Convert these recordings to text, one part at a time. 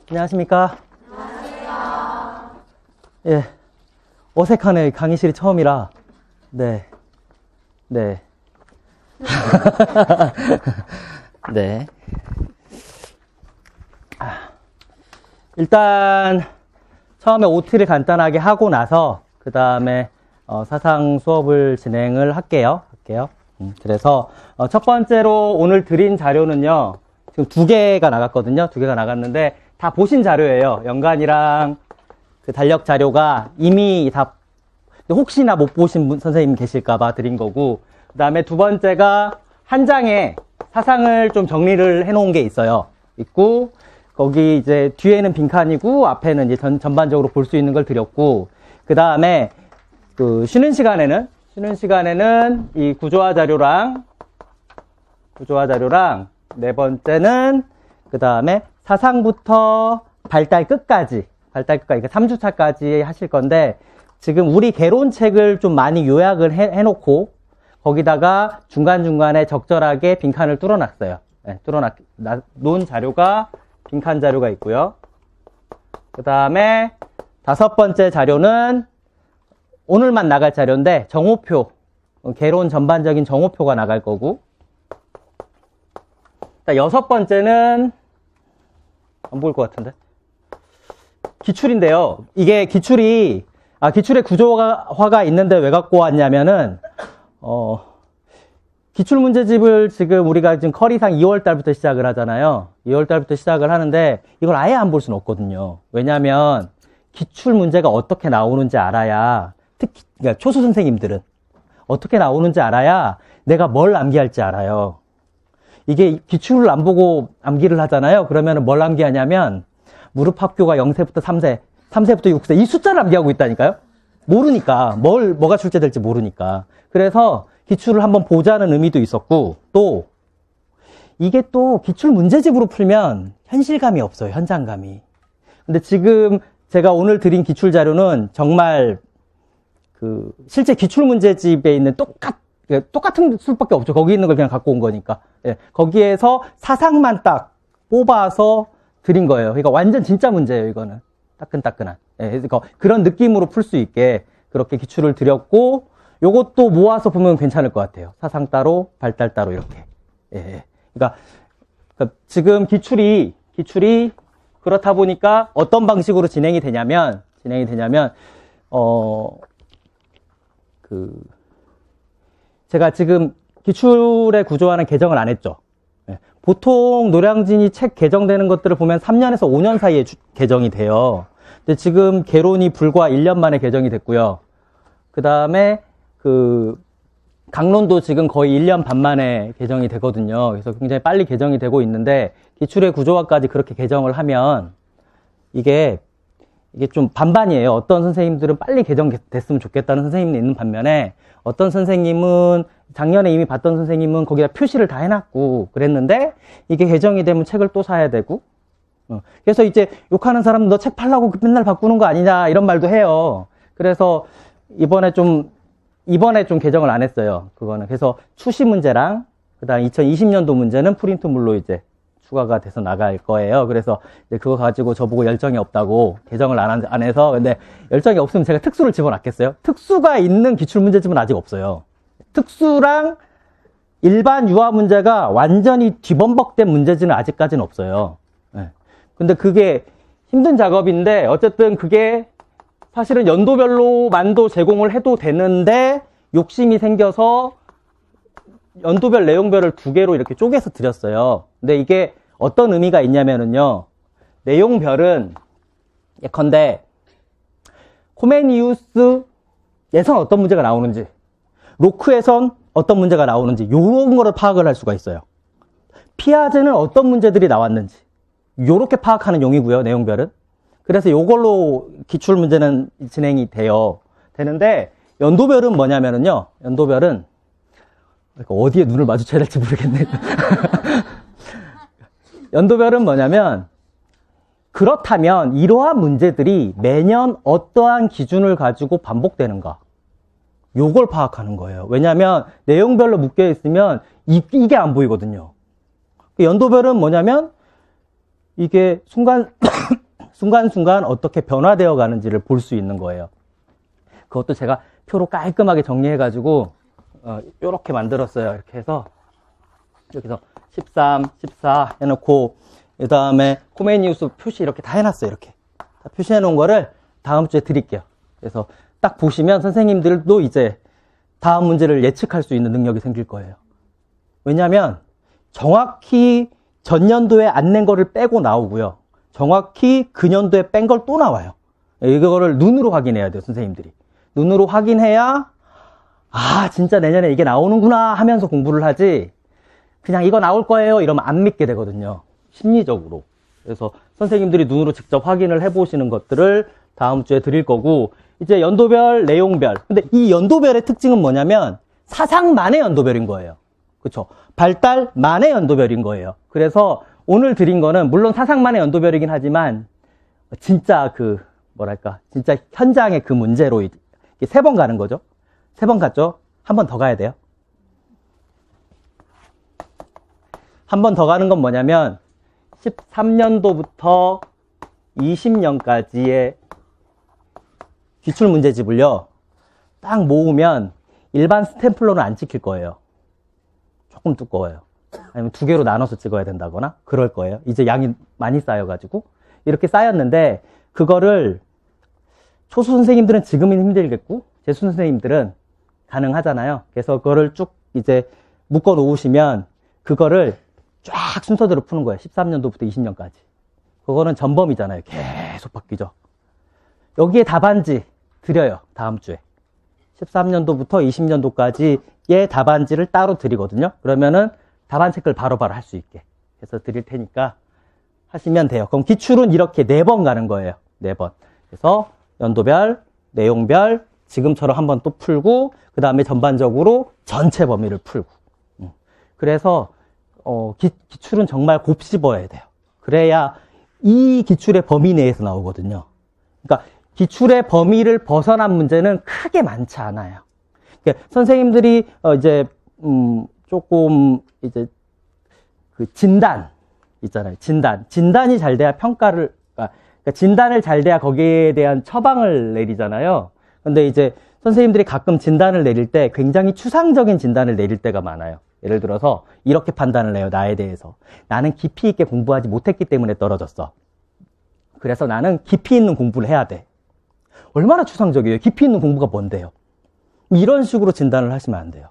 안녕하십니까? 예. 어색하네. 강의실이 처음이라. 네. 네. 네. 일단, 처음에 OT를 간단하게 하고 나서, 그 다음에, 사상 수업을 진행을 할게요. 그래서, 첫 번째로 오늘 드린 자료는요, 지금 2개가 나갔거든요. 2개가 나갔는데, 다 보신 자료예요. 연간이랑 그 달력 자료가 이미 다, 혹시나 못 보신 분, 선생님 계실까봐 드린 거고, 그 다음에 두 번째가 한 장에 사상을 좀 정리를 해놓은 게 있고, 거기 이제 뒤에는 빈칸이고, 앞에는 이제 전반적으로 볼 수 있는 걸 드렸고, 그 다음에 그 쉬는 시간에는 이 구조화 자료랑, 네 번째는 그 다음에 사상부터 발달 끝까지, 그러니까 3주차까지 하실 건데, 지금 우리 개론책을 좀 많이 요약을 해놓고, 거기다가 중간중간에 적절하게 빈칸을 뚫어놨어요. 네, 놓은 자료가, 빈칸 자료가 있고요. 그 다음에 5번째 자료는 오늘만 나갈 자료인데, 정오표, 개론 전반적인 정오표가 나갈 거고, 6번째는, 안 보일 것 같은데? 기출인데요. 이게 기출의 구조화가 있는데 왜 갖고 왔냐면은, 기출문제집을 지금 우리가 지금 커리상 2월달부터 시작을 하잖아요. 2월달부터 시작을 하는데, 이걸 아예 안 볼 수는 없거든요. 왜냐면, 기출문제가 어떻게 나오는지 알아야, 특히, 그러니까 초수 선생님들은 어떻게 나오는지 알아야 내가 뭘 암기할지 알아요. 이게 기출을 안 보고 암기를 하잖아요. 그러면 뭘 암기하냐면 무릎 합교가 0세부터 3세, 3세부터 6세 이 숫자를 암기하고 있다니까요. 모르니까 뭐가 출제될지 모르니까. 그래서 기출을 한번 보자는 의미도 있었고, 또 이게 또 기출 문제집으로 풀면 현실감이 없어요. 현장감이. 근데 지금 제가 오늘 드린 기출 자료는 정말 그 실제 기출 문제집에 있는 똑같은 수밖에 없죠. 거기 있는 걸 그냥 갖고 온 거니까. 예, 거기에서 사상만 딱 뽑아서 드린 거예요. 그러니까 완전 진짜 문제예요, 이거는. 따끈따끈한. 예, 그러니까 그런 느낌으로 풀 수 있게 그렇게 기출을 드렸고, 요것도 모아서 보면 괜찮을 것 같아요. 사상 따로, 발달 따로 이렇게. 예. 그러니까 지금 기출이 그렇다 보니까 어떤 방식으로 진행이 되냐면 제가 지금 기출의 구조화는 개정을 안 했죠. 네. 보통 노량진이 책 개정되는 것들을 보면 3년에서 5년 사이에 개정이 돼요. 근데 지금 개론이 불과 1년 만에 개정이 됐고요. 그 다음에 강론도 지금 거의 1년 반 만에 개정이 되거든요. 그래서 굉장히 빨리 개정이 되고 있는데, 기출의 구조화까지 그렇게 개정을 하면 이게 좀 반반이에요. 어떤 선생님들은 빨리 개정됐으면 좋겠다는 선생님이 있는 반면에, 어떤 선생님은 작년에 이미 봤던 선생님은 거기다 표시를 다 해놨고 그랬는데, 이게 개정이 되면 책을 또 사야 되고, 그래서 이제 욕하는 사람은 너 책 팔라고 맨날 바꾸는 거 아니냐 이런 말도 해요. 그래서 이번에 좀 개정을 안 했어요. 그거는. 그래서 추시 문제랑 그다음 2020년도 문제는 프린트물로 이제 추가가 돼서 나갈 거예요. 그래서 이제 그거 가지고 저보고 열정이 없다고 개정을 안 해서, 근데 열정이 없으면 제가 특수를 집어넣겠어요? 특수가 있는 기출문제집은 아직 없어요. 특수랑 일반 유아 문제가 완전히 뒤범벅된 문제지는 아직까지는 없어요. 네. 근데 그게 힘든 작업인데, 어쨌든 그게 사실은 연도별로만도 제공을 해도 되는데, 욕심이 생겨서 연도별 내용별을 2개로 이렇게 쪼개서 드렸어요. 근데 이게 어떤 의미가 있냐면은요, 내용별은 예컨대 코메니우스에선 어떤 문제가 나오는지, 로크에선 어떤 문제가 나오는지, 요런 거를 파악을 할 수가 있어요. 피아제는 어떤 문제들이 나왔는지 요렇게 파악하는 용이고요, 내용별은. 그래서 요걸로 기출 문제는 진행이 되는데, 연도별은 뭐냐면은요, 연도별은 그러니까 어디에 눈을 마주쳐야 될지 모르겠네. 연도별은 뭐냐면, 그렇다면 이러한 문제들이 매년 어떠한 기준을 가지고 반복되는가, 요걸 파악하는 거예요. 왜냐하면 내용별로 묶여 있으면 이게 안 보이거든요. 연도별은 뭐냐면 이게 순간순간 어떻게 변화되어 가는지를 볼 수 있는 거예요. 그것도 제가 표로 깔끔하게 정리해가지고, 요렇게 만들었어요. 이렇게 해서, 여기서 13, 14 해놓고, 그 다음에 코메니우스 표시 이렇게 다 해놨어요. 이렇게. 다 표시해 놓은 거를 다음 주에 드릴게요. 그래서 딱 보시면 선생님들도 이제 다음 문제를 예측할 수 있는 능력이 생길 거예요. 왜냐면 정확히 전년도에 안 낸 거를 빼고 나오고요. 정확히 그 년도에 뺀 걸 또 나와요. 이거를 눈으로 확인해야 돼요, 선생님들이. 눈으로 확인해야, 아, 진짜 내년에 이게 나오는구나 하면서 공부를 하지, 그냥 이거 나올 거예요 이러면 안 믿게 되거든요. 심리적으로. 그래서 선생님들이 눈으로 직접 확인을 해보시는 것들을 다음 주에 드릴 거고, 이제 연도별, 내용별. 근데 이 연도별의 특징은 뭐냐면 사상만의 연도별인 거예요. 그렇죠? 발달만의 연도별인 거예요. 그래서 오늘 드린 거는 물론 사상만의 연도별이긴 하지만 진짜 진짜 현장의 그 문제로 이제 3번 가는 거죠. 3번 갔죠? 한 번 더 가야 돼요. 한 번 더 가는 건 뭐냐면 13년도부터 20년까지의 기출문제집을요, 딱 모으면 일반 스탬플러는 안 찍힐 거예요. 조금 두꺼워요. 아니면 2개로 나눠서 찍어야 된다거나 그럴 거예요. 이제 양이 많이 쌓여가지고. 이렇게 쌓였는데, 그거를 초수 선생님들은 지금은 힘들겠고, 재수 선생님들은 가능하잖아요. 그래서 그거를 쭉 이제 묶어 놓으시면, 그거를 쫙 순서대로 푸는 거예요. 13년도부터 20년까지. 그거는 전범이잖아요. 계속 바뀌죠. 여기에 답안지 드려요. 다음 주에. 13년도부터 20년도까지의 답안지를 따로 드리거든요. 그러면은 답안 체크를 바로바로 할 수 있게 해서 드릴 테니까 하시면 돼요. 그럼 기출은 이렇게 4번 가는 거예요. 4번. 그래서 연도별, 내용별, 지금처럼 한번 또 풀고, 그 다음에 전반적으로 전체 범위를 풀고. 그래서 기출은 정말 곱씹어야 돼요. 그래야 이 기출의 범위 내에서 나오거든요. 그러니까 기출의 범위를 벗어난 문제는 크게 많지 않아요. 그러니까 선생님들이 조금 이제 그 진단 있잖아요. 진단이 잘 돼야 평가를, 그러니까 진단을 잘 돼야 거기에 대한 처방을 내리잖아요. 근데 이제 선생님들이 가끔 진단을 내릴 때 굉장히 추상적인 진단을 내릴 때가 많아요. 예를 들어서 이렇게 판단을 해요. 나에 대해서. 나는 깊이 있게 공부하지 못했기 때문에 떨어졌어. 그래서 나는 깊이 있는 공부를 해야 돼. 얼마나 추상적이에요. 깊이 있는 공부가 뭔데요. 이런 식으로 진단을 하시면 안 돼요.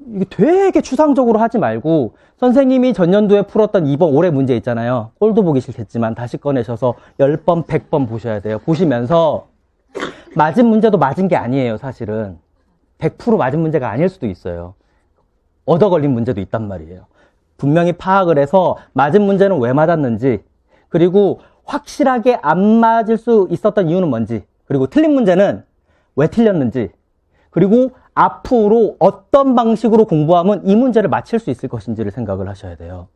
이게 되게 추상적으로 하지 말고, 선생님이 전년도에 풀었던 올해 문제 있잖아요. 꼴도 보기 싫겠지만 다시 꺼내셔서 10번, 100번 보셔야 돼요. 보시면서 맞은 문제도 맞은 게 아니에요. 사실은 100% 맞은 문제가 아닐 수도 있어요. 얻어 걸린 문제도 있단 말이에요. 분명히 파악을 해서 맞은 문제는 왜 맞았는지, 그리고 확실하게 안 맞을 수 있었던 이유는 뭔지, 그리고 틀린 문제는 왜 틀렸는지, 그리고 앞으로 어떤 방식으로 공부하면 이 문제를 맞힐 수 있을 것인지를 생각을 하셔야 돼요.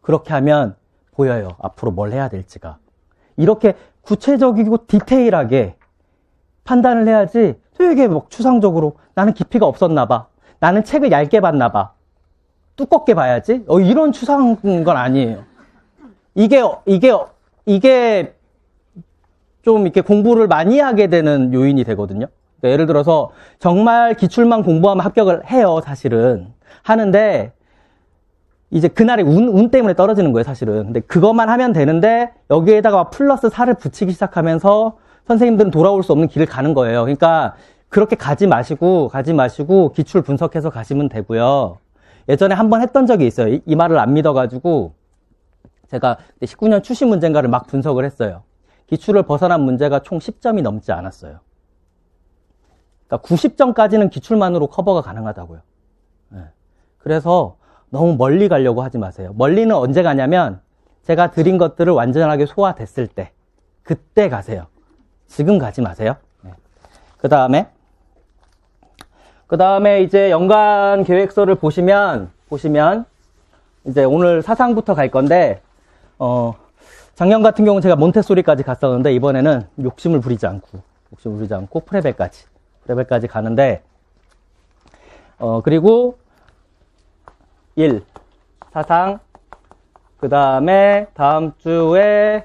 그렇게 하면 보여요. 앞으로 뭘 해야 될지가. 이렇게 구체적이고 디테일하게 판단을 해야지, 되게 추상적으로 나는 깊이가 없었나 봐, 나는 책을 얇게 봤나 봐, 두껍게 봐야지, 이런 추상한 건 아니에요. 이게 좀 이렇게 공부를 많이 하게 되는 요인이 되거든요. 그러니까 예를 들어서 정말 기출만 공부하면 합격을 해요. 사실은 하는데 이제 그날의 운 때문에 떨어지는 거예요. 사실은. 근데 그것만 하면 되는데 여기에다가 플러스 4를 붙이기 시작하면서 선생님들은 돌아올 수 없는 길을 가는 거예요. 그러니까 그렇게 가지 마시고 기출 분석해서 가시면 되고요. 예전에 한번 했던 적이 있어요. 이 말을 안 믿어가지고 제가 19년 출시 문제인가를 막 분석을 했어요. 기출을 벗어난 문제가 총 10점이 넘지 않았어요. 그러니까 90점까지는 기출만으로 커버가 가능하다고요. 그래서 너무 멀리 가려고 하지 마세요. 멀리는 언제 가냐면 제가 드린 것들을 완전하게 소화됐을 때, 그때 가세요. 지금 가지 마세요. 그 다음에 이제 연간 계획서를 보시면 이제 오늘 사상부터 갈 건데, 작년 같은 경우는 제가 몬테소리까지 갔었는데, 이번에는 욕심을 부리지 않고 프레벨까지 가는데, 그리고 1. 사상, 그 다음에 다음 주에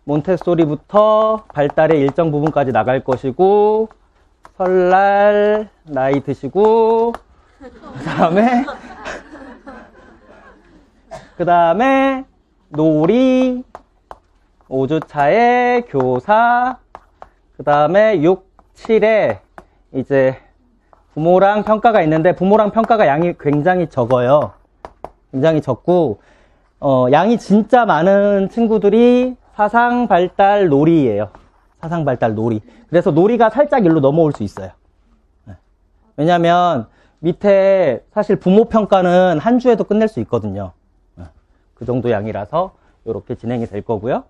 몬테소리부터 발달의 일정 부분까지 나갈 것이고, 설날 나이 드시고, 그 다음에 놀이, 5주차에 교사, 그 다음에 6, 7에 이제 부모랑 평가가 있는데, 부모랑 평가가 양이 굉장히 적어요. 굉장히 적고, 양이 진짜 많은 친구들이 사상 발달 놀이예요. 사상 발달 놀이. 그래서 놀이가 살짝 일로 넘어올 수 있어요. 왜냐면 밑에 사실 부모 평가는 한 주에도 끝낼 수 있거든요. 그 정도 양이라서 이렇게 진행이 될 거고요.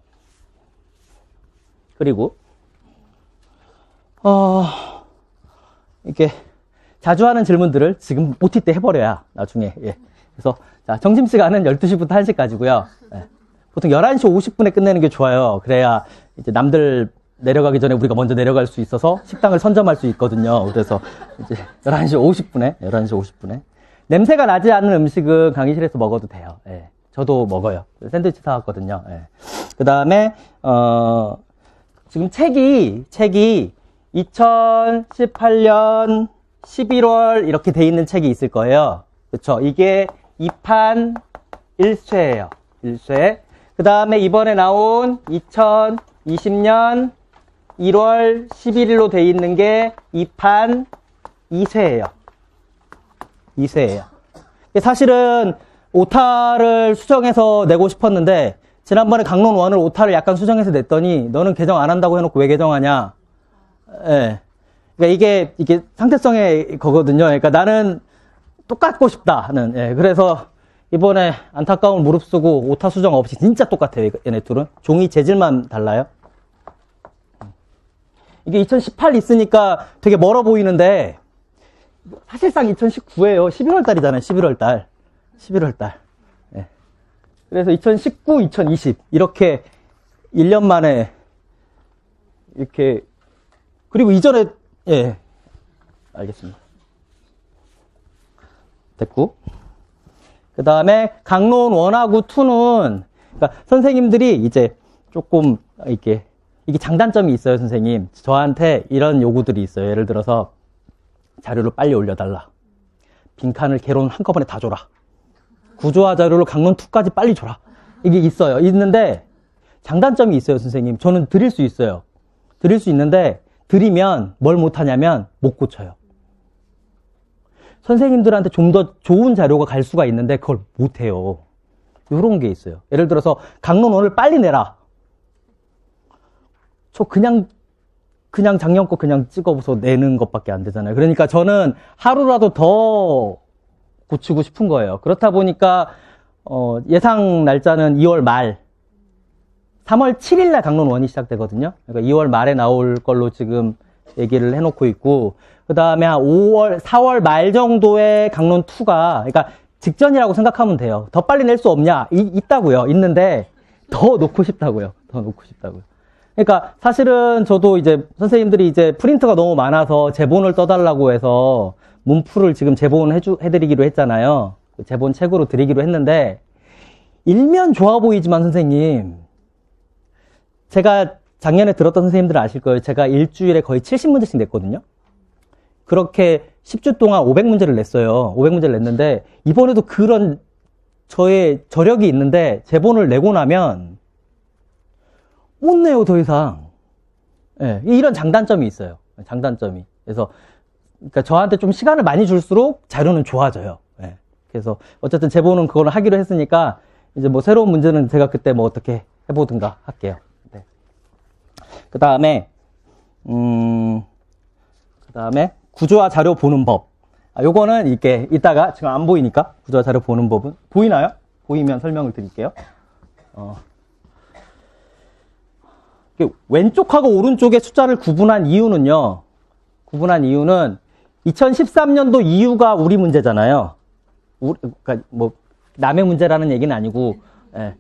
그리고 이렇게 자주 하는 질문들을 지금 OT 때 해버려야 나중에. 예. 그래서 자, 점심시간은 12시부터 1시까지고요. 예. 보통 11시 50분에 끝내는 게 좋아요. 그래야 이제 남들 내려가기 전에 우리가 먼저 내려갈 수 있어서 식당을 선점할 수 있거든요. 그래서 이제 11시 50분에. 냄새가 나지 않는 음식은 강의실에서 먹어도 돼요. 예. 저도 먹어요. 샌드위치 사왔거든요. 예. 그 다음에, 지금 책이 2018년 11월 이렇게 돼 있는 책이 있을 거예요. 그쵸? 이게 2판 1쇄예요. 1쇄. 그 다음에 이번에 나온 2020년 1월 11일로 돼 있는 게 2판 2쇄예요. 2쇄예요. 사실은 오타를 수정해서 내고 싶었는데 지난번에 강론 1을 오타를 약간 수정해서 냈더니 너는 개정 안 한다고 해놓고 왜 개정하냐. 예. 그러니까 이게 상대성의 거거든요. 그러니까 나는 똑같고 싶다는. 예. 그래서 이번에 안타까운 무릅쓰고 오타 수정 없이 진짜 똑같아요. 얘네 둘은. 종이 재질만 달라요. 이게 2018 있으니까 되게 멀어 보이는데 사실상 2019예요. 11월 달이잖아요. 11월 달. 예. 그래서 2019, 2020 이렇게 1년 만에 이렇게 그리고 이전에 예. 알겠습니다. 됐고. 그 다음에 강론 1하고 2는 그러니까 선생님들이 이제 조금 이게 장단점이 있어요, 선생님. 저한테 이런 요구들이 있어요. 예를 들어서 자료를 빨리 올려달라. 빈칸을 개론 한꺼번에 다 줘라. 구조화 자료를 강론 2까지 빨리 줘라. 이게 있어요. 있는데 장단점이 있어요, 선생님. 저는 드릴 수 있어요. 드릴 수 있는데 드리면 뭘 못하냐면 못 고쳐요. 선생님들한테 좀 더 좋은 자료가 갈 수가 있는데 그걸 못해요. 이런 게 있어요. 예를 들어서 강론 1을 빨리 내라. 저 그냥 작년 거 그냥 찍어서 내는 것밖에 안 되잖아요. 그러니까 저는 하루라도 더 고치고 싶은 거예요. 그렇다 보니까 예상 날짜는 2월 말 3월 7일날 강론 1이 시작되거든요. 그러니까 2월 말에 나올 걸로 지금 얘기를 해놓고 있고 그 다음에 한 4월 말 정도에 강론 2가 그러니까 직전이라고 생각하면 돼요. 더 빨리 낼 수 없냐? 있다고요. 있는데 더 놓고 싶다고요. 그러니까 사실은 저도 이제 선생님들이 이제 프린트가 너무 많아서 제본을 떠달라고 해서 문풀을 지금 해드리기로 했잖아요. 제본 책으로 드리기로 했는데 일면 좋아 보이지만 선생님 제가 작년에 들었던 선생님들은 아실 거예요. 제가 일주일에 거의 70문제씩 냈거든요. 그렇게 10주 동안 500문제를 냈어요. 500문제를 냈는데 이번에도 그런 저의 저력이 있는데 제본을 내고 나면 못 내요, 더 이상. 예, 이런 장단점이 있어요. 장단점이. 그래서 그러니까 저한테 좀 시간을 많이 줄수록 자료는 좋아져요. 예. 그래서 어쨌든 제본은 그걸 하기로 했으니까 이제 뭐 새로운 문제는 제가 그때 뭐 어떻게 해보든가 할게요. 네. 그 다음에 구조화 자료 보는 법. 요거는 이렇게 이따가 지금 안 보이니까 구조화 자료 보는 법은 보이나요? 보이면 설명을 드릴게요. 왼쪽하고 오른쪽의 숫자를 구분한 이유는 2013년도 이유가 우리 문제잖아요. 그러니까 뭐 남의 문제라는 얘기는 아니고 예.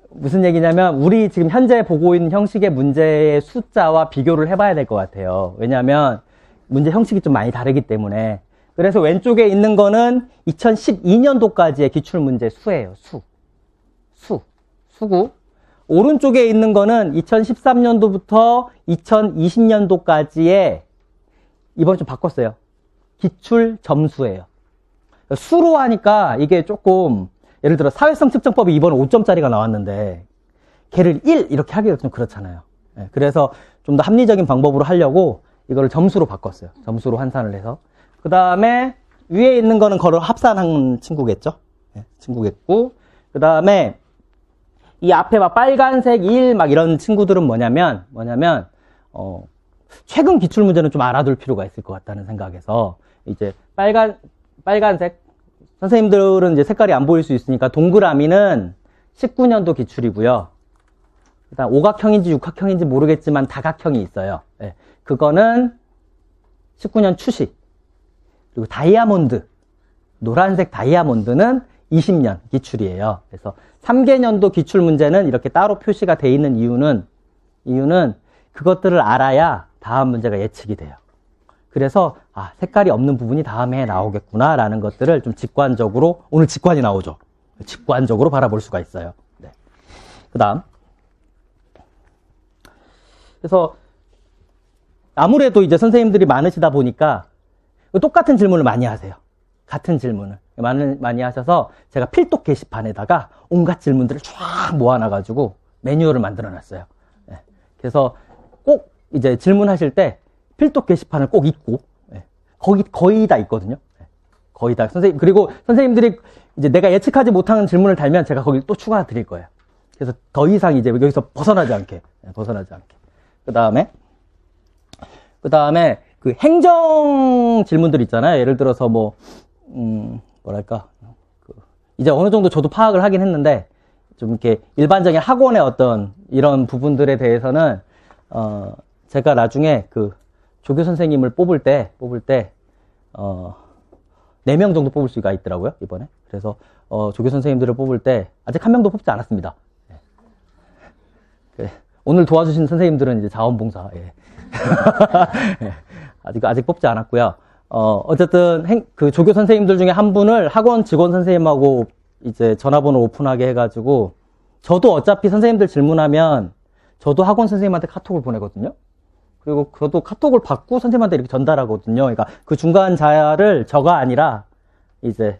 무슨 얘기냐면 우리 지금 현재 보고 있는 형식의 문제의 숫자와 비교를 해봐야 될 것 같아요. 왜냐하면 문제 형식이 좀 많이 다르기 때문에. 그래서 왼쪽에 있는 거는 2012년도까지의 기출문제 수예요. 수. 수구. 오른쪽에 있는 거는 2013년도부터 2020년도까지의, 이번에 좀 바꿨어요. 기출 점수예요. 수로 하니까 이게 조금, 예를 들어 사회성 측정법이 이번에 5점짜리가 나왔는데, 걔를 1 이렇게 하기가 좀 그렇잖아요. 그래서 좀 더 합리적인 방법으로 하려고 이거를 점수로 바꿨어요. 점수로 환산을 해서. 그 다음에 위에 있는 거는 거를 합산한 친구겠죠. 친구겠고, 그 다음에 이 앞에 막 빨간색 1 막 이런 친구들은 뭐냐면, 최근 기출 문제는 좀 알아둘 필요가 있을 것 같다는 생각에서, 이제 빨간색, 선생님들은 이제 색깔이 안 보일 수 있으니까 동그라미는 19년도 기출이고요. 일단 오각형인지 육각형인지 모르겠지만 다각형이 있어요. 그거는 19년 추시. 그리고 다이아몬드, 노란색 다이아몬드는 20년 기출이에요. 그래서 3개년도 기출 문제는 이렇게 따로 표시가 돼 있는 이유는 그것들을 알아야 다음 문제가 예측이 돼요. 그래서 색깔이 없는 부분이 다음에 나오겠구나 라는 것들을 좀 직관적으로, 오늘 직관이 나오죠. 직관적으로 바라볼 수가 있어요. 네. 그 다음, 그래서 아무래도 이제 선생님들이 많으시다 보니까 똑같은 질문을 많이 하세요. 같은 질문을 많이 하셔서 제가 필독 게시판에다가 온갖 질문들을 쫙 모아놔가지고 매뉴얼을 만들어놨어요. 네. 그래서 꼭 이제 질문하실 때 필독 게시판을 꼭 읽고, 거의 다 있거든요. 거의 다. 그리고 선생님들이 이제 내가 예측하지 못하는 질문을 달면 제가 거기 또 추가 드릴 거예요. 그래서 더 이상 이제 여기서 벗어나지 않게. 그 다음에 그 행정 질문들 있잖아요. 예를 들어서 이제 어느 정도 저도 파악을 하긴 했는데, 좀 이렇게 일반적인 학원의 어떤 이런 부분들에 대해서는, 제가 나중에 그 조교 선생님을 뽑을 때, 4명 정도 뽑을 수가 있더라고요, 이번에. 그래서, 조교 선생님들을 뽑을 때, 아직 한 명도 뽑지 않았습니다. 네. 오늘 도와주신 선생님들은 이제 자원봉사, 예. 아직 뽑지 않았고요. 어쨌든, 그 조교 선생님들 중에 한 분을 학원 직원 선생님하고 이제 전화번호 오픈하게 해가지고, 저도 어차피 선생님들 질문하면, 저도 학원 선생님한테 카톡을 보내거든요. 그리고 저도 카톡을 받고 선생님한테 이렇게 전달하거든요. 그러니까 그 중간 자를 저가 아니라 이제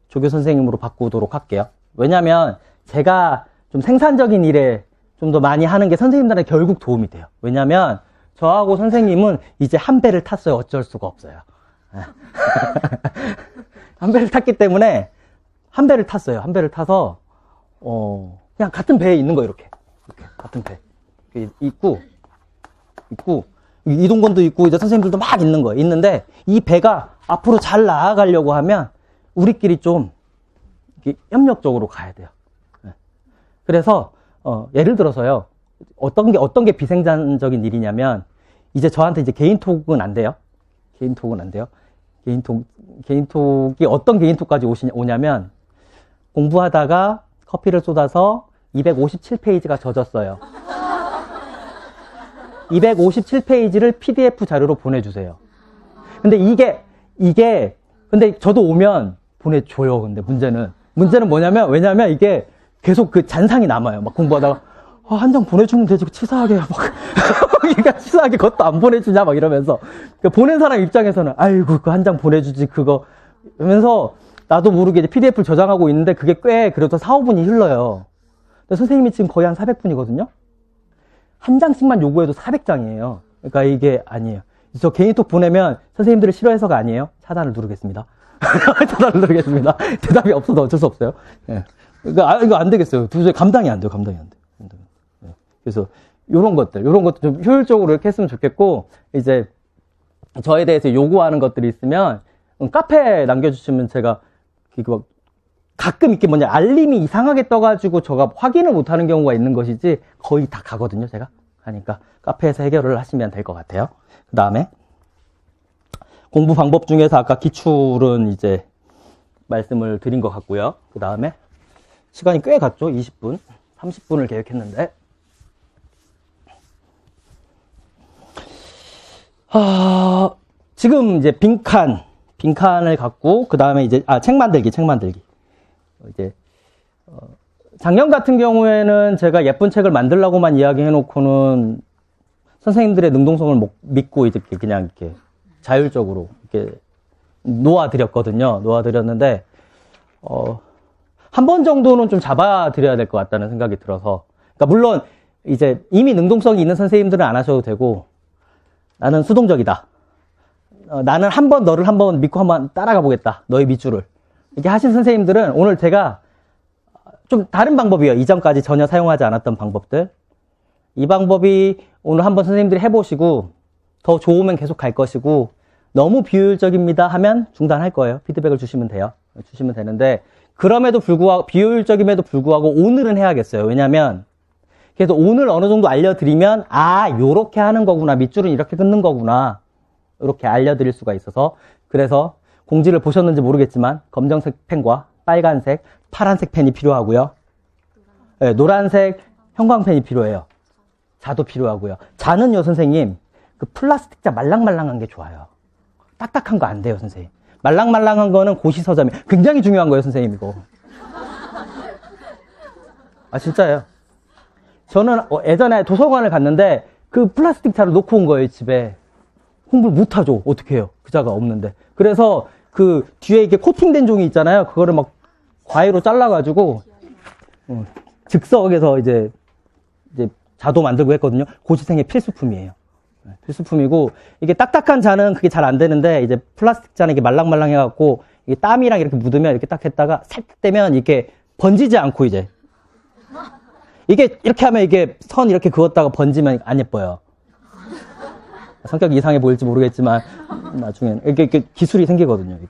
조교 선생님으로 바꾸도록 할게요. 왜냐면 제가 좀 생산적인 일에 좀 더 많이 하는 게 선생님들한테 결국 도움이 돼요. 왜냐면 저하고 선생님은 이제 한 배를 탔어요. 어쩔 수가 없어요. 한 배를 탔기 때문에 한 배를 탔어요. 한 배를 타서 그냥 같은 배에 있는 거예요. 이렇게 같은 배 있고 이동건도 있고 이제 선생님들도 막 있는 거예요. 있는데 이 배가 앞으로 잘 나아가려고 하면 우리끼리 좀 협력적으로 가야 돼요. 그래서 예를 들어서요. 어떤 게 비생산적인 일이냐면 이제 저한테 이제 개인톡은 안 돼요. 개인톡이 어떤 개인톡까지 오냐면 공부하다가 커피를 쏟아서 257페이지가 젖었어요. 257페이지를 PDF 자료로 보내주세요. 근데 근데 저도 오면 보내줘요. 근데 문제는 뭐냐면, 왜냐면 이게 계속 그 잔상이 남아요. 막 공부하다가, 한 장 보내주면 되지, 치사하게, 막. 그러니까 치사하게 그것도 안 보내주냐, 막 이러면서. 보낸 사람 입장에서는, 아이고, 그 한 장 보내주지, 그거. 이러면서, 나도 모르게 이제 PDF를 저장하고 있는데, 그게 꽤, 그래도 4, 5분이 흘러요. 근데 선생님이 지금 거의 한 400분이거든요? 한 장씩만 요구해도 400장이에요. 그러니까 이게 아니에요. 저 개인톡 보내면 선생님들을 싫어해서가 아니에요. 차단을 누르겠습니다. 차단을 누르겠습니다. 대답이 없어도 어쩔 수 없어요. 예. 그러니까 이거 안 되겠어요. 도저히 감당이 안 돼요. 예. 그래서 요런 것들 좀 효율적으로 이렇게 했으면 좋겠고, 이제 저에 대해서 요구하는 것들이 있으면 카페에 남겨주시면 제가 가끔 이렇게 알림이 이상하게 떠가지고 제가 확인을 못하는 경우가 있는 것이지 거의 다 가거든요, 제가. 하니까 카페에서 해결을 하시면 될 것 같아요. 그 다음에 공부 방법 중에서 아까 기출은 이제 말씀을 드린 것 같고요. 그 다음에 시간이 꽤 갔죠. 20분, 30분을 계획했는데. 지금 이제 빈칸을 갖고 그 다음에 이제 책 만들기. 이제 작년 같은 경우에는 제가 예쁜 책을 만들라고만 이야기해놓고는 선생님들의 능동성을 믿고 이렇게 그냥 이렇게 자율적으로 이렇게 놓아드렸거든요. 놓아드렸는데, 한 번 정도는 좀 잡아드려야 될 것 같다는 생각이 들어서. 그러니까 물론 이제 이미 능동성이 있는 선생님들은 안 하셔도 되고, 나는 수동적이다. 나는 너를 한번 믿고 한번 따라가 보겠다. 너의 밑줄을. 이렇게 하신 선생님들은 오늘 제가 좀 다른 방법이에요. 이전까지 전혀 사용하지 않았던 방법들. 이 방법이 오늘 한번 선생님들이 해보시고 더 좋으면 계속 갈 것이고 너무 비효율적입니다 하면 중단할 거예요. 피드백을 주시면 돼요. 주시면 되는데 그럼에도 불구하고 비효율적임에도 불구하고 오늘은 해야겠어요. 왜냐면 그래서 오늘 어느 정도 알려드리면 요렇게 하는 거구나. 밑줄은 이렇게 끊는 거구나. 이렇게 알려드릴 수가 있어서 그래서 공지를 보셨는지 모르겠지만 검정색 펜과 빨간색, 파란색 펜이 필요하고요. 네, 노란색 형광펜이 필요해요. 자도 필요하고요. 자는요, 선생님, 그 플라스틱 자 말랑말랑한 게 좋아요. 딱딱한 거 안 돼요, 선생님. 말랑말랑한 거는 고시서점이 굉장히 중요한 거예요, 선생님, 이거. 진짜예요. 저는 예전에 도서관을 갔는데 그 플라스틱 자를 놓고 온 거예요, 집에. 공부를 못하죠. 어떻게 해요? 그 자가 없는데. 그래서 그 뒤에 이렇게 코팅된 종이 있잖아요. 그거를 막 과위로 잘라가지고 즉석에서 이제 자도 만들고 했거든요. 고시생의 필수품이에요. 필수품이고 이게 딱딱한 자는 그게 잘 안 되는데 이제 플라스틱 자는 이게 말랑말랑해갖고 이게 땀이랑 이렇게 묻으면 이렇게 딱 했다가 살짝 떼면 이렇게 번지지 않고 이제 이게 이렇게 하면 이게 선 이렇게 그었다가 번지면 안 예뻐요. 성격이 이상해 보일지 모르겠지만 나중엔 이렇게 기술이 생기거든요. 이게.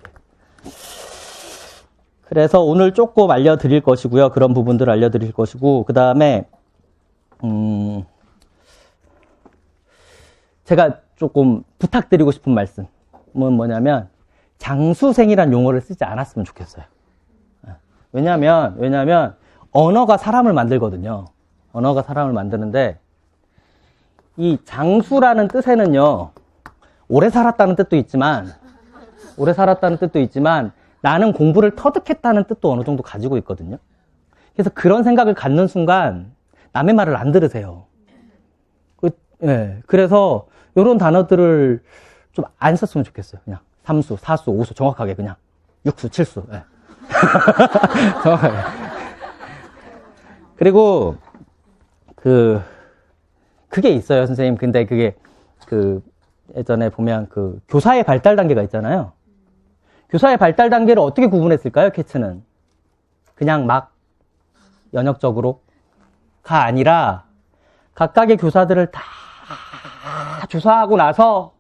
그래서 오늘 조금 알려드릴 것이고요. 그런 부분들을 알려드릴 것이고 그 다음에 제가 조금 부탁드리고 싶은 말씀은 뭐냐면 장수생이란 용어를 쓰지 않았으면 좋겠어요. 왜냐면 언어가 사람을 만들거든요. 언어가 사람을 만드는데 이 장수라는 뜻에는요, 오래 살았다는 뜻도 있지만 나는 공부를 터득했다는 뜻도 어느 정도 가지고 있거든요. 그래서 그런 생각을 갖는 순간 남의 말을 안 들으세요. 그래서 이런 단어들을 좀 안 썼으면 좋겠어요. 그냥 3수, 4수, 5수 정확하게 그냥 6수, 7수. 정확하게. 그리고 그게 있어요, 선생님. 근데 그게 예전에 보면 교사의 발달 단계가 있잖아요. 교사의 발달 단계를 어떻게 구분했을까요, 캐츠는? 그냥 막 연역적으로가 아니라 각각의 교사들을 다 조사하고 나서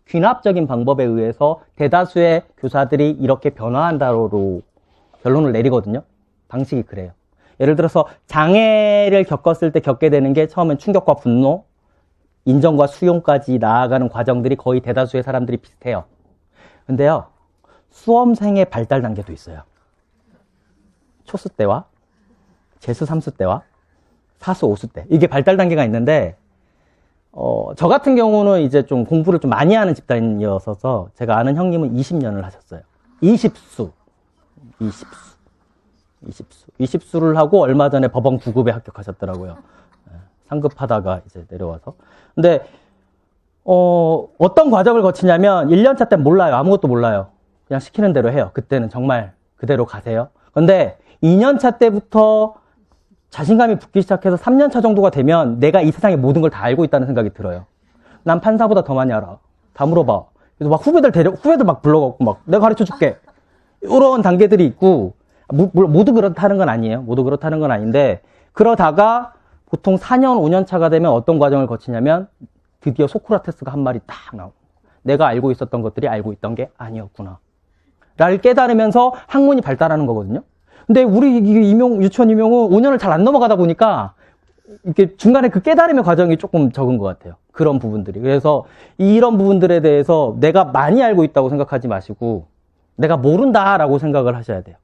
귀납적인 방법에 의해서 대다수의 교사들이 이렇게 변화한다로 결론을 내리거든요. 방식이 그래요. 예를 들어서 장애를 겪었을 때 겪게 되는 게 처음엔 충격과 분노, 인정과 수용까지 나아가는 과정들이 거의 대다수의 사람들이 비슷해요. 근데요, 수험생의 발달 단계도 있어요. 초수 때와 재수 3수 때와 4수 5수 때. 이게 발달 단계가 있는데 저 같은 경우는 이제 좀 공부를 좀 많이 하는 집단이어서 제가 아는 형님은 20년을 하셨어요. 20수를 하고 얼마 전에 법원 9급에 합격하셨더라고요. 상급하다가 이제 내려와서. 근데 어떤 과정을 거치냐면 1년차 때는 몰라요. 아무것도 몰라요. 그냥 시키는 대로 해요. 그때는 정말 그대로 가세요. 근데 2년차 때부터 자신감이 붙기 시작해서 3년차 정도가 되면 내가 이 세상의 모든 걸 다 알고 있다는 생각이 들어요. 난 판사보다 더 많이 알아. 다 물어봐. 그래서 막 후배들 막 불러갖고 막 내가 가르쳐 줄게. 이런 단계들이 있고, 모두 그렇다는 건 아니에요. 모두 그렇다는 건 아닌데, 그러다가 보통 4년, 5년 차가 되면 어떤 과정을 거치냐면 드디어 소크라테스가 한 말이 딱 나오고, 내가 알고 있었던 것들이 알고 있던 게 아니었구나 라를 깨달으면서 학문이 발달하는 거거든요. 근데 우리 유치원 임용은 5년을 잘 안 넘어가다 보니까 이렇게 중간에 그 깨달음의 과정이 조금 적은 것 같아요. 그런 부분들이. 그래서 이런 부분들에 대해서 내가 많이 알고 있다고 생각하지 마시고 내가 모른다라고 생각을 하셔야 돼요.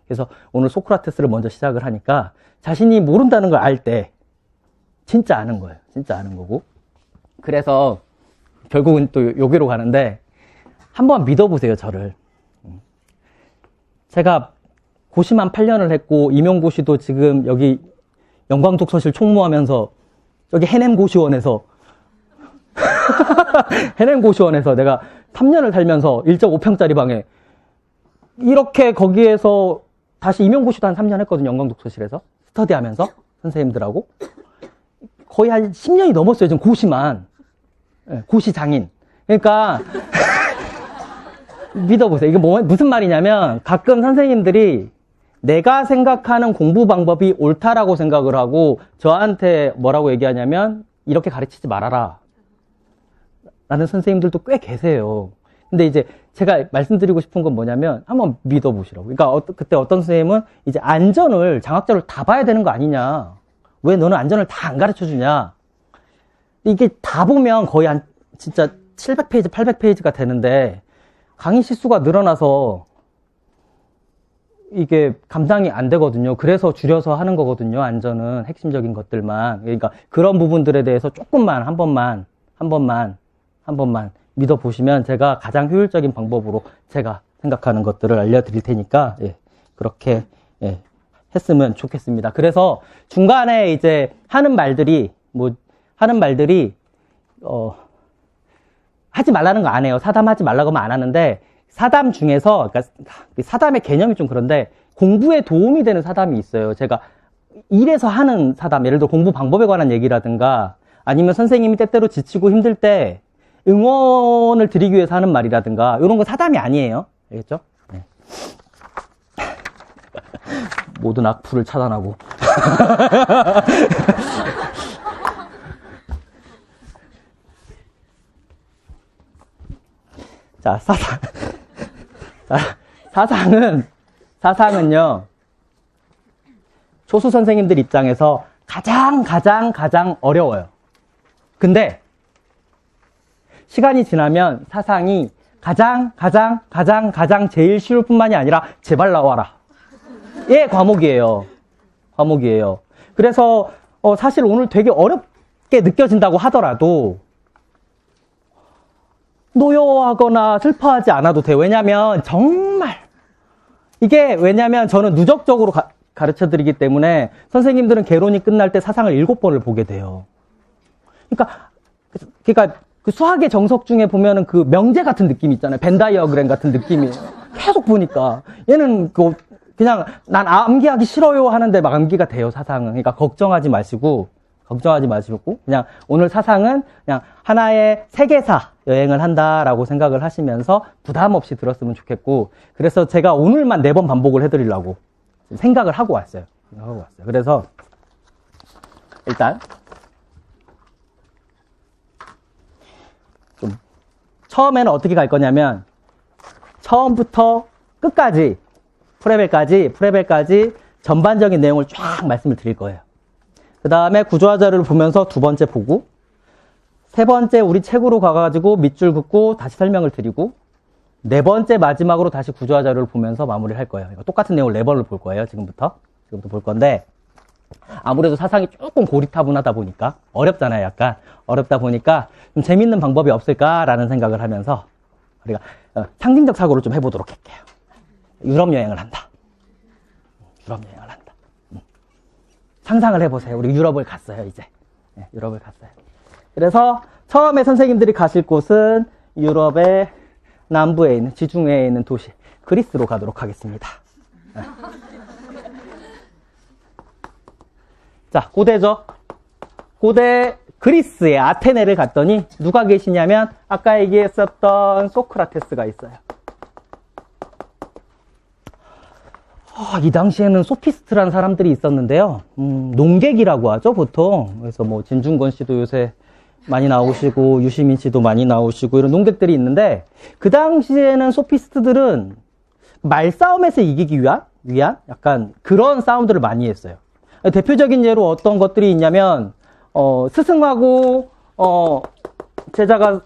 그래서 오늘 소크라테스를 먼저 시작을 하니까 자신이 모른다는 걸 알 때 진짜 아는 거예요. 진짜 아는 거고. 그래서 결국은 또 여기로 가는데 한번 믿어보세요, 저를. 제가 고시만 8년을 했고, 임용고시도 지금 여기 영광독서실 총무하면서 여기 해냄고시원에서 해냄고시원에서 내가 3년을 살면서 1.5평짜리 방에 이렇게 거기에서 다시 임용고시도 한 3년 했거든요. 영광독서실에서 스터디하면서 선생님들하고 거의 한 10년이 넘었어요. 지금 고시만. 고시 장인. 그러니까 믿어보세요. 이게 무슨 말이냐면 가끔 선생님들이 내가 생각하는 공부 방법이 옳다라고 생각을 하고 저한테 뭐라고 얘기하냐면 이렇게 가르치지 말아라 라는 선생님들도 꽤 계세요. 근데 이제 제가 말씀드리고 싶은 건 뭐냐면 한번 믿어보시라고. 그러니까 그때 어떤 선생님은 이제 안전을 장학자를 다 봐야 되는 거 아니냐. 왜 너는 안전을 다 안 가르쳐 주냐. 이게 다 보면 거의 한 진짜 700페이지, 800페이지가 되는데 강의 시수가 늘어나서 이게 감당이 안 되거든요. 그래서 줄여서 하는 거거든요. 안전은 핵심적인 것들만. 그러니까 그런 부분들에 대해서 조금만 한 번만 믿어보시면 제가 가장 효율적인 방법으로 제가 생각하는 것들을 알려드릴 테니까 그렇게 했으면 좋겠습니다. 그래서 중간에 이제 하는 말들이 하지 말라는 거 안 해요. 사담하지 말라고 하면 안 하는데 사담 중에서, 그러니까 사담의 개념이 좀 그런데 공부에 도움이 되는 사담이 있어요. 제가 일에서 하는 사담, 예를 들어 공부 방법에 관한 얘기라든가 아니면 선생님이 때때로 지치고 힘들 때 응원을 드리기 위해서 하는 말이라든가 이런 거 사담이 아니에요. 알겠죠? 네. 모든 악플을 차단하고 자, 사상은요, 초수 선생님들 입장에서 가장 어려워요. 근데, 시간이 지나면 사상이 가장 제일 쉬울 뿐만이 아니라, 제발 나와라. 예, 과목이에요. 그래서, 사실 오늘 되게 어렵게 느껴진다고 하더라도, 노여워하거나 슬퍼하지 않아도 돼요. 왜냐면 저는 누적적으로 가르쳐 드리기 때문에 선생님들은 개론이 끝날 때 사상을 7번을 보게 돼요. 그러니까 그 수학의 정석 중에 보면은 그 명제 같은 느낌이 있잖아요. 벤 다이어그램 같은 느낌이 계속 보니까 얘는 그냥 난 암기하기 싫어요 하는데 막 암기가 돼요. 사상은. 그러니까 걱정하지 마시고 그냥 오늘 사상은 그냥 하나의 세계사 여행을 한다라고 생각을 하시면서 부담 없이 들었으면 좋겠고, 그래서 제가 오늘만 4번 반복을 해드리려고 생각을 하고 왔어요. 그래서 일단 좀 처음에는 어떻게 갈 거냐면 처음부터 끝까지 프레벨까지 전반적인 내용을 쫙 말씀을 드릴 거예요. 그 다음에 구조화 자료를 보면서 2번째 보고, 3번째 우리 책으로 가가지고 밑줄 긋고 다시 설명을 드리고, 4번째 마지막으로 다시 구조화 자료를 보면서 마무리를 할 거예요. 똑같은 내용을 4번을 볼 거예요. 지금부터 볼 건데, 아무래도 사상이 조금 고리타분하다 보니까, 어렵잖아요. 약간 어렵다 보니까 좀 재밌는 방법이 없을까라는 생각을 하면서 우리가 상징적 사고를 좀 해보도록 할게요. 유럽 여행을 한다. 상상을 해보세요. 우리 유럽을 갔어요, 이제. 유럽을 갔어요. 그래서 처음에 선생님들이 가실 곳은 유럽의 남부에 있는, 지중해에 있는 도시, 그리스로 가도록 하겠습니다. 자, 고대죠. 고대 그리스의 아테네를 갔더니 누가 계시냐면 아까 얘기했었던 소크라테스가 있어요. 이 당시에는 소피스트라는 사람들이 있었는데요. 농객이라고 하죠, 보통. 그래서 뭐 진중권 씨도 요새 많이 나오시고 유시민 씨도 많이 나오시고 이런 농객들이 있는데, 그 당시에는 소피스트들은 말싸움에서 이기기 위한 약간 그런 싸움들을 많이 했어요. 대표적인 예로 어떤 것들이 있냐면 스승하고 제자가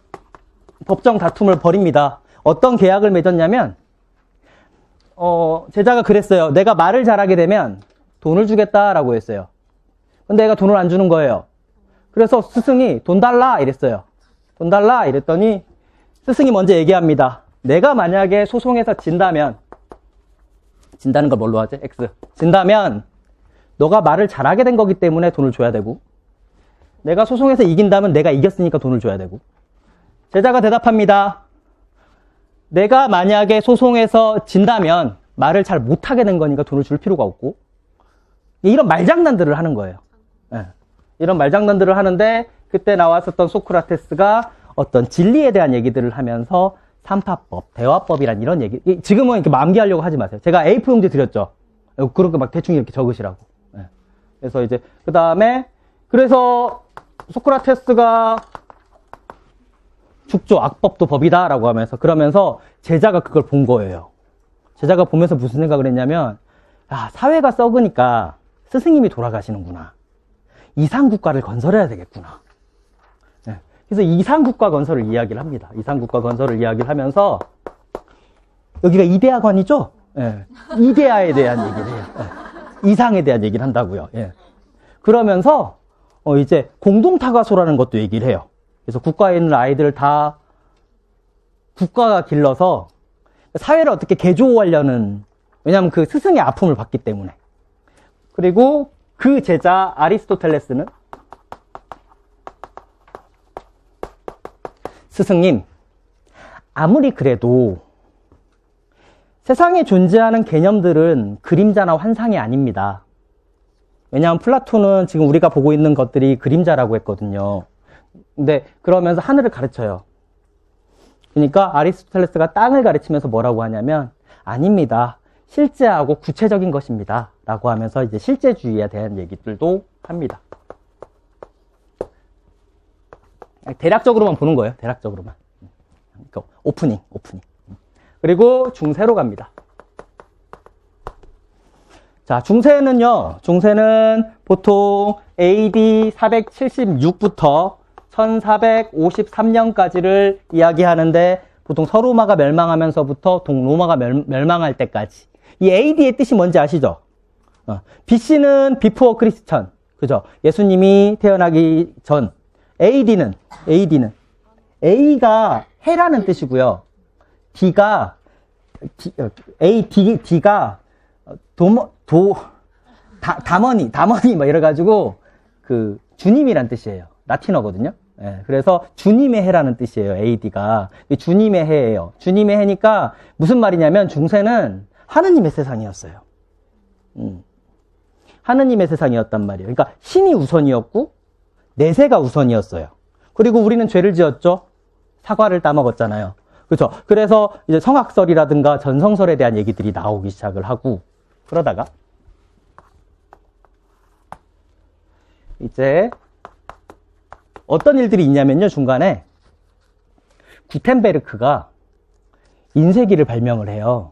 법정 다툼을 벌입니다. 어떤 계약을 맺었냐면 제자가 그랬어요. 내가 말을 잘하게 되면 돈을 주겠다라고 했어요. 근데 얘가 돈을 안 주는 거예요. 그래서 스승이 돈 달라 이랬어요. 돈 달라 이랬더니 스승이 먼저 얘기합니다. 내가 만약에 소송에서 진다면 진다는 걸 뭘로 하지? X. 진다면 너가 말을 잘하게 된 거기 때문에 돈을 줘야 되고, 내가 소송에서 이긴다면 내가 이겼으니까 돈을 줘야 되고. 제자가 대답합니다. 내가 만약에 소송에서 진다면 말을 잘 못하게 된 거니까 돈을 줄 필요가 없고, 이런 말장난들을 하는 거예요. 네. 이런 말장난들을 하는데, 그때 나왔었던 소크라테스가 어떤 진리에 대한 얘기들을 하면서 삼파법, 대화법이란 이런 얘기, 지금은 이렇게 암기하려고 하지 마세요. 제가 A4 용지 드렸죠. 그렇게 막 대충 이렇게 적으시라고. 네. 그래서 이제 그 다음에 그래서 소크라테스가 죽조 악법도 법이다라고 하면서, 그러면서 제자가 그걸 본 거예요. 제자가 보면서 무슨 생각을 했냐면, 아, 사회가 썩으니까 스승님이 돌아가시는구나. 이상국가를 건설해야 되겠구나. 네. 그래서 이상국가 건설을 이야기를 합니다. 이상국가 건설을 이야기를 하면서, 여기가 이데아관이죠? 네. 이데아에 대한 얘기를 해요. 네. 이상에 대한 얘기를 한다고요. 예. 그러면서 이제 공동타가소라는 것도 얘기를 해요. 그래서 국가에 있는 아이들을 다 국가가 길러서 사회를 어떻게 개조하려는, 왜냐하면 그 스승의 아픔을 받기 때문에. 그리고 그 제자 아리스토텔레스는 스승님, 아무리 그래도 세상에 존재하는 개념들은 그림자나 환상이 아닙니다. 왜냐하면 플라톤은 지금 우리가 보고 있는 것들이 그림자라고 했거든요. 근데 그러면서 하늘을 가르쳐요. 그러니까 아리스토텔레스가 땅을 가르치면서 뭐라고 하냐면, 아닙니다. 실제하고 구체적인 것입니다. 라고 하면서 이제 실제주의에 대한 얘기들도 합니다. 대략적으로만 보는 거예요. 대략적으로만. 그러니까 오프닝. 그리고 중세로 갑니다. 자, 중세는요, 중세는 보통 AD 476부터 1453년까지를 이야기하는데, 보통 서로마가 멸망하면서부터 동로마가 멸망할 때까지. 이 AD의 뜻이 뭔지 아시죠? BC는 비포어 크리스천. 그죠? 예수님이 태어나기 전. AD는 A가 해라는 뜻이고요. D가 다머니 뭐 이래가지고 그 주님이란 뜻이에요. 라틴어거든요. 예, 그래서 주님의 해라는 뜻이에요. AD가 주님의 해예요. 주님의 해니까 무슨 말이냐면, 중세는 하느님의 세상이었어요. 하느님의 세상이었단 말이에요. 그러니까 신이 우선이었고 내세가 우선이었어요. 그리고 우리는 죄를 지었죠. 사과를 따먹었잖아요. 그렇죠. 그래서 이제 성악설이라든가 전성설에 대한 얘기들이 나오기 시작을 하고, 그러다가 이제 어떤 일들이 있냐면요, 중간에 구텐베르크가 인쇄기를 발명을 해요.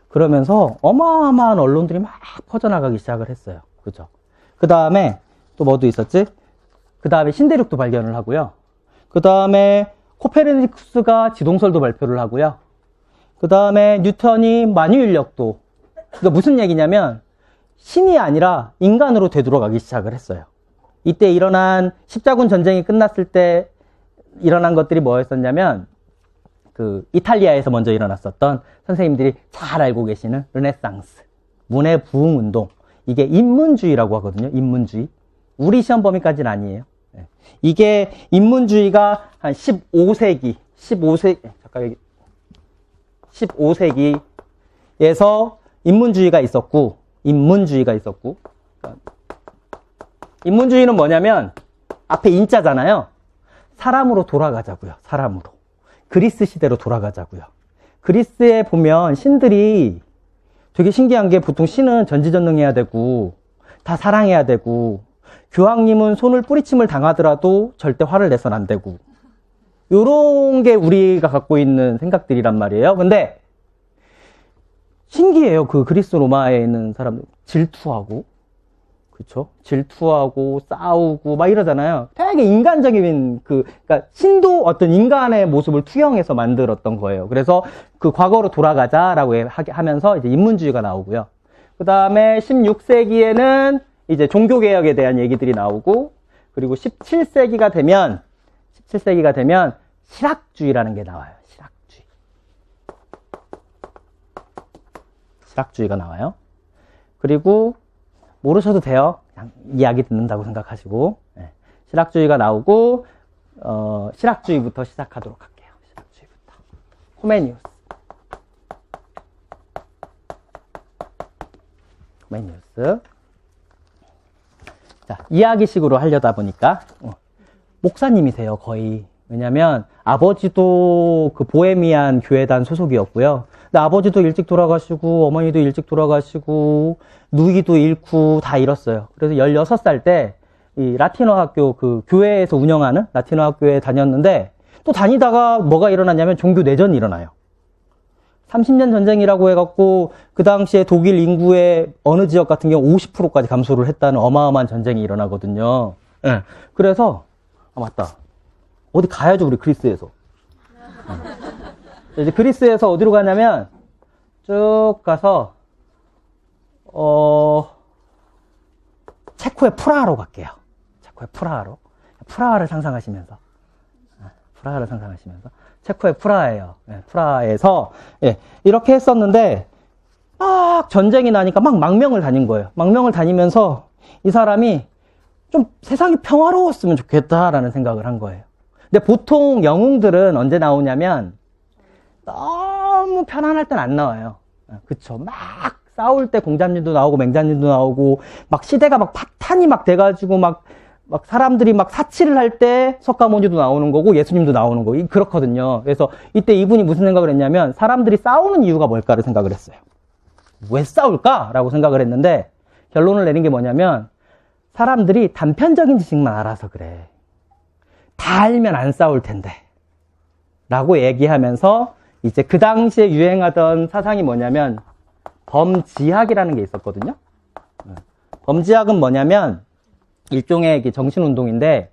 그러면서 어마어마한 언론들이 막 퍼져나가기 시작을 했어요. 그죠? 그 다음에 또 뭐도 있었지? 그 다음에 신대륙도 발견을 하고요. 그 다음에 코페르니쿠스가 지동설도 발표를 하고요. 그 다음에 뉴턴이 만유인력도. 그러니까 무슨 얘기냐면, 신이 아니라 인간으로 되돌아가기 시작을 했어요. 이때 일어난 십자군 전쟁이 끝났을 때 일어난 것들이 뭐였었냐면, 그 이탈리아에서 먼저 일어났었던, 선생님들이 잘 알고 계시는 르네상스, 문의 부흥 운동. 이게 인문주의라고 하거든요. 인문주의. 우리 시험 범위까지는 아니에요. 이게 인문주의가 한 15세기에서 인문주의가 있었고, 인문주의는 뭐냐면, 앞에 인자잖아요. 사람으로 돌아가자고요. 사람으로. 그리스 시대로 돌아가자고요. 그리스에 보면 신들이 되게 신기한 게, 보통 신은 전지전능해야 되고 다 사랑해야 되고, 교황님은 손을 뿌리침을 당하더라도 절대 화를 내선 안 되고, 요런 게 우리가 갖고 있는 생각들이란 말이에요. 근데 신기해요. 그 그리스 로마에 있는 사람들 질투하고, 그쵸? 질투하고 싸우고 막 이러잖아요. 되게 인간적인 그러니까 신도 어떤 인간의 모습을 투영해서 만들었던 거예요. 그래서 그 과거로 돌아가자라고 하면서 이제 인문주의가 나오고요. 그 다음에 16세기에는 이제 종교개혁에 대한 얘기들이 나오고, 그리고 17세기가 되면 실학주의라는 게 나와요. 실학주의. 실학주의가 나와요. 그리고 모르셔도 돼요. 그냥 이야기 듣는다고 생각하시고. 네. 실학주의가 나오고 실학주의부터 시작하도록 할게요. 실학주의부터. 코메니우스. 코메니우스. 자, 이야기식으로 하려다 보니까 목사님이세요, 거의. 왜냐면 아버지도 그 보헤미안 교회단 소속이었고요. 근데 아버지도 일찍 돌아가시고 어머니도 일찍 돌아가시고 누이도 잃고 다 잃었어요. 그래서 16살 때 이 라틴어 학교 그 교회에서 운영하는 라틴어 학교에 다녔는데 또 다니다가 뭐가 일어났냐면 종교 내전이 일어나요. 30년 전쟁이라고 해갖고 그 당시에 독일 인구의 어느 지역 같은 경우 50%까지 감소를 했다는 어마어마한 전쟁이 일어나거든요. 네. 그래서 맞다. 어디 가야죠, 우리 그리스에서. 이제 그리스에서 어디로 가냐면 쭉 가서 체코의 프라하로 갈게요. 체코의 프라하로. 프라하를 상상하시면서 체코의 프라하예요. 네, 프라하에서 이렇게 했었는데 막 전쟁이 나니까 막 망명을 다닌 거예요. 망명을 다니면서 이 사람이 좀 세상이 평화로웠으면 좋겠다라는 생각을 한 거예요. 근데 보통 영웅들은 언제 나오냐면 너무 편안할 땐 안 나와요. 그쵸. 막 싸울 때 공자님도 나오고 맹자님도 나오고 막 시대가 막 파탄이 막 돼가지고 막 사람들이 막 사치를 할 때 석가모니도 나오는 거고 예수님도 나오는 거고 그렇거든요. 그래서 이때 이분이 무슨 생각을 했냐면 사람들이 싸우는 이유가 뭘까를 생각을 했어요. 왜 싸울까? 라고 생각을 했는데 결론을 내린 게 뭐냐면 사람들이 단편적인 지식만 알아서 그래. 다 알면 안 싸울 텐데. 라고 얘기하면서 이제 그 당시에 유행하던 사상이 뭐냐면 범지학이라는 게 있었거든요. 범지학은 뭐냐면 일종의 정신운동인데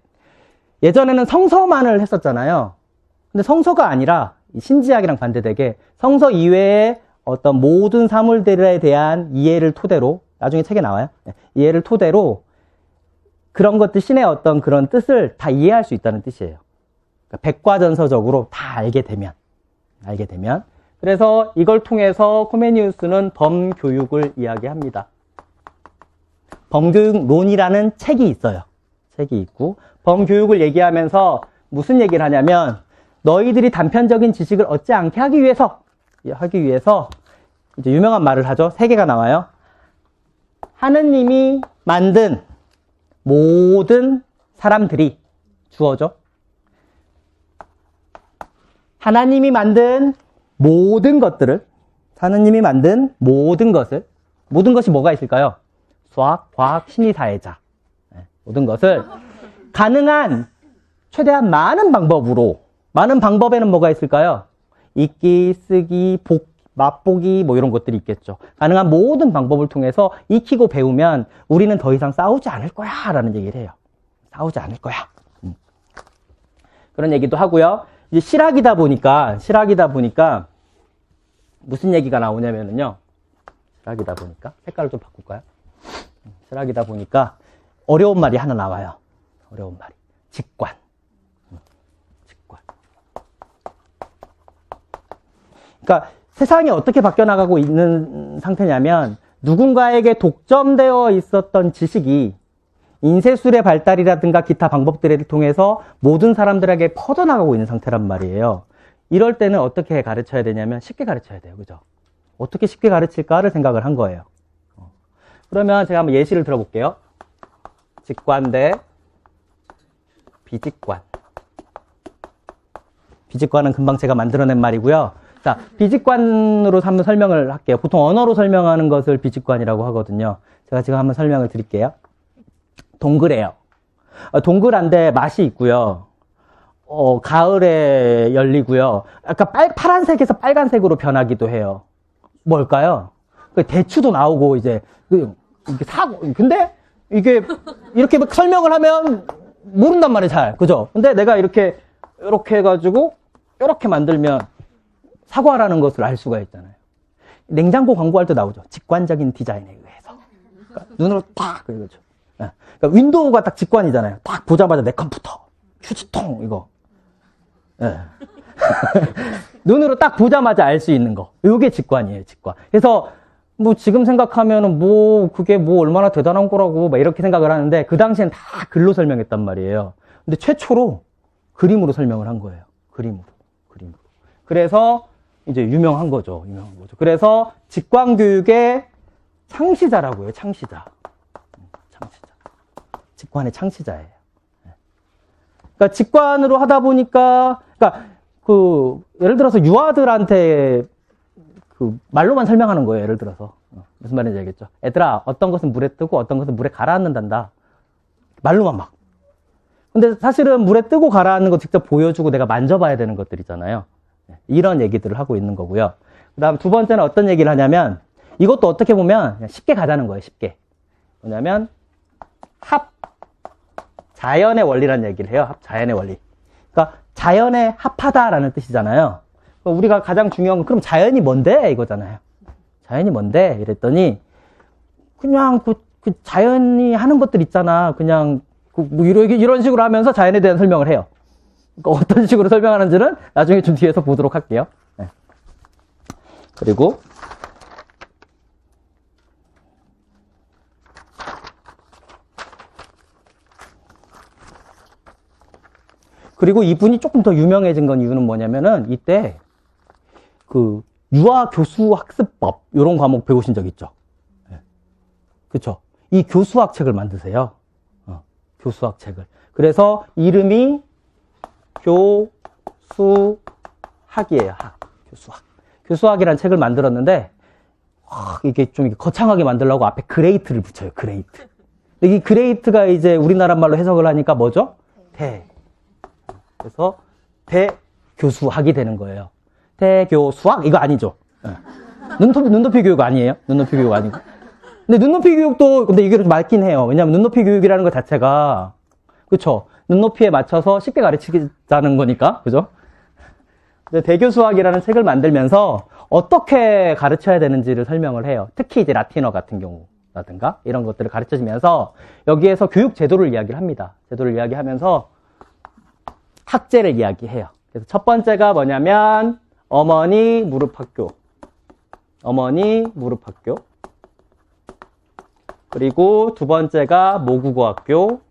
예전에는 성서만을 했었잖아요. 근데 성서가 아니라 신지학이랑 반대되게 성서 이외의 어떤 모든 사물들에 대한 이해를 토대로 나중에 책에 나와요. 이해를 토대로 그런 것들 신의 어떤 그런 뜻을 다 이해할 수 있다는 뜻이에요. 그러니까 백과전서적으로 다 알게 되면. 그래서 이걸 통해서 코메니우스는 범교육을 이야기합니다. 범교육론이라는 책이 있어요. 책이 있고 범교육을 얘기하면서 무슨 얘기를 하냐면 너희들이 단편적인 지식을 얻지 않게 하기 위해서 이제 유명한 말을 하죠. 3개가 나와요. 하느님이 만든 모든 사람들이 주어죠. 하나님이 만든 모든 것들을 모든 것이 뭐가 있을까요? 수학, 과학, 심리, 사회자. 모든 것을 가능한 최대한 많은 방법에는 뭐가 있을까요? 읽기, 쓰기, 맛보기 뭐 이런 것들이 있겠죠. 가능한 모든 방법을 통해서 익히고 배우면 우리는 더 이상 싸우지 않을 거야 라는 얘기를 해요. 싸우지 않을 거야. 그런 얘기도 하고요. 이제 실학이다 보니까 무슨 얘기가 나오냐면요. 실학이다 보니까 색깔을 좀 바꿀까요? 실학이다 보니까 어려운 말이 하나 나와요. 어려운 말이. 직관. 그러니까 세상이 어떻게 바뀌어나가고 있는 상태냐면 누군가에게 독점되어 있었던 지식이 인쇄술의 발달이라든가 기타 방법들을 통해서 모든 사람들에게 퍼져나가고 있는 상태란 말이에요. 이럴 때는 어떻게 가르쳐야 되냐면 쉽게 가르쳐야 돼요. 그죠? 어떻게 쉽게 가르칠까를 생각을 한 거예요. 그러면 제가 한번 예시를 들어볼게요. 직관 대 비직관. 비직관은 금방 제가 만들어낸 말이고요. 자, 비직관으로 한번 설명을 할게요. 보통 언어로 설명하는 것을 비직관이라고 하거든요. 제가 지금 한번 설명을 드릴게요. 동그래요. 동그란데 맛이 있고요. 가을에 열리고요. 아까 파란색에서 빨간색으로 변하기도 해요. 뭘까요? 대추도 나오고 이제 이게 근데 이게 이렇게 설명을 하면 모른단 말이에요, 잘. 그죠? 근데 내가 이렇게 해가지고 이렇게 만들면 사과라는 것을 알 수가 있잖아요. 냉장고 광고할 때 나오죠. 직관적인 디자인에 의해서. 그러니까 눈으로 딱 그러죠. 그러니까 윈도우가 딱 직관이잖아요. 딱 보자마자 내 컴퓨터, 휴지통 이거. 눈으로 딱 보자마자 알 수 있는 거. 이게 직관이에요, 직관. 그래서 뭐 지금 생각하면은 뭐 그게 뭐 얼마나 대단한 거라고 막 이렇게 생각을 하는데 그 당시엔 다 글로 설명했단 말이에요. 근데 최초로 그림으로 설명을 한 거예요. 그림으로. 그래서 이제 유명한 거죠. 그래서 직관교육의 창시자라고 해요. 창시자. 직관의 창시자예요. 그러니까 직관으로 하다 보니까, 그러니까 예를 들어서 유아들한테 말로만 설명하는 거예요. 예를 들어서 무슨 말인지 알겠죠? 애들아, 어떤 것은 물에 뜨고 어떤 것은 물에 가라앉는단다. 말로만 막. 근데 사실은 물에 뜨고 가라앉는 거 직접 보여주고 내가 만져봐야 되는 것들이잖아요. 이런 얘기들을 하고 있는 거고요. 그 다음 두 번째는 어떤 얘기를 하냐면, 이것도 어떻게 보면 그냥 쉽게 가자는 거예요. 쉽게. 뭐냐면 자연의 원리라는 얘기를 해요. 자연의 원리. 그러니까 자연의 합하다라는 뜻이잖아요. 우리가 가장 중요한 건 그럼 자연이 뭔데? 이거잖아요. 자연이 뭔데? 이랬더니 그냥 그 자연이 하는 것들 있잖아. 그냥 뭐 이런 식으로 하면서 자연에 대한 설명을 해요. 그러니까 어떤 식으로 설명하는지는 나중에 좀 뒤에서 보도록 할게요. 네. 그리고 이분이 조금 더 유명해진 건 이유는 뭐냐면은 이때 유아 교수 학습법 이런 과목 배우신 적 있죠? 네. 그렇죠? 이 교수학 책을 만드세요. 교수학 책을. 그래서 이름이 교수학이에요. 교수학. 교수학이라는 책을 만들었는데 이게 좀 거창하게 만들려고 앞에 그레이트를 붙여요. 그레이트. 근데 이 그레이트가 이제 우리나라 말로 해석을 하니까 뭐죠? 그래서 대교수학이 되는 거예요. 대교수학? 이거 아니죠? 네. 눈높이 교육 아니에요? 눈높이 교육 아니고. 근데 눈높이 교육도 근데 이게 맞긴 해요. 왜냐하면 눈높이 교육이라는 것 자체가 그렇죠. 눈높이에 맞춰서 쉽게 가르치자는 거니까. 그죠? 대교수학이라는 책을 만들면서 어떻게 가르쳐야 되는지를 설명을 해요. 특히 이제 라틴어 같은 경우라든가 이런 것들을 가르쳐주면서 여기에서 교육 제도를 이야기를 합니다. 제도를 이야기하면서 학제를 이야기해요. 그래서 첫 번째가 뭐냐면 어머니 무릎학교. 그리고 두 번째가 모국어학교.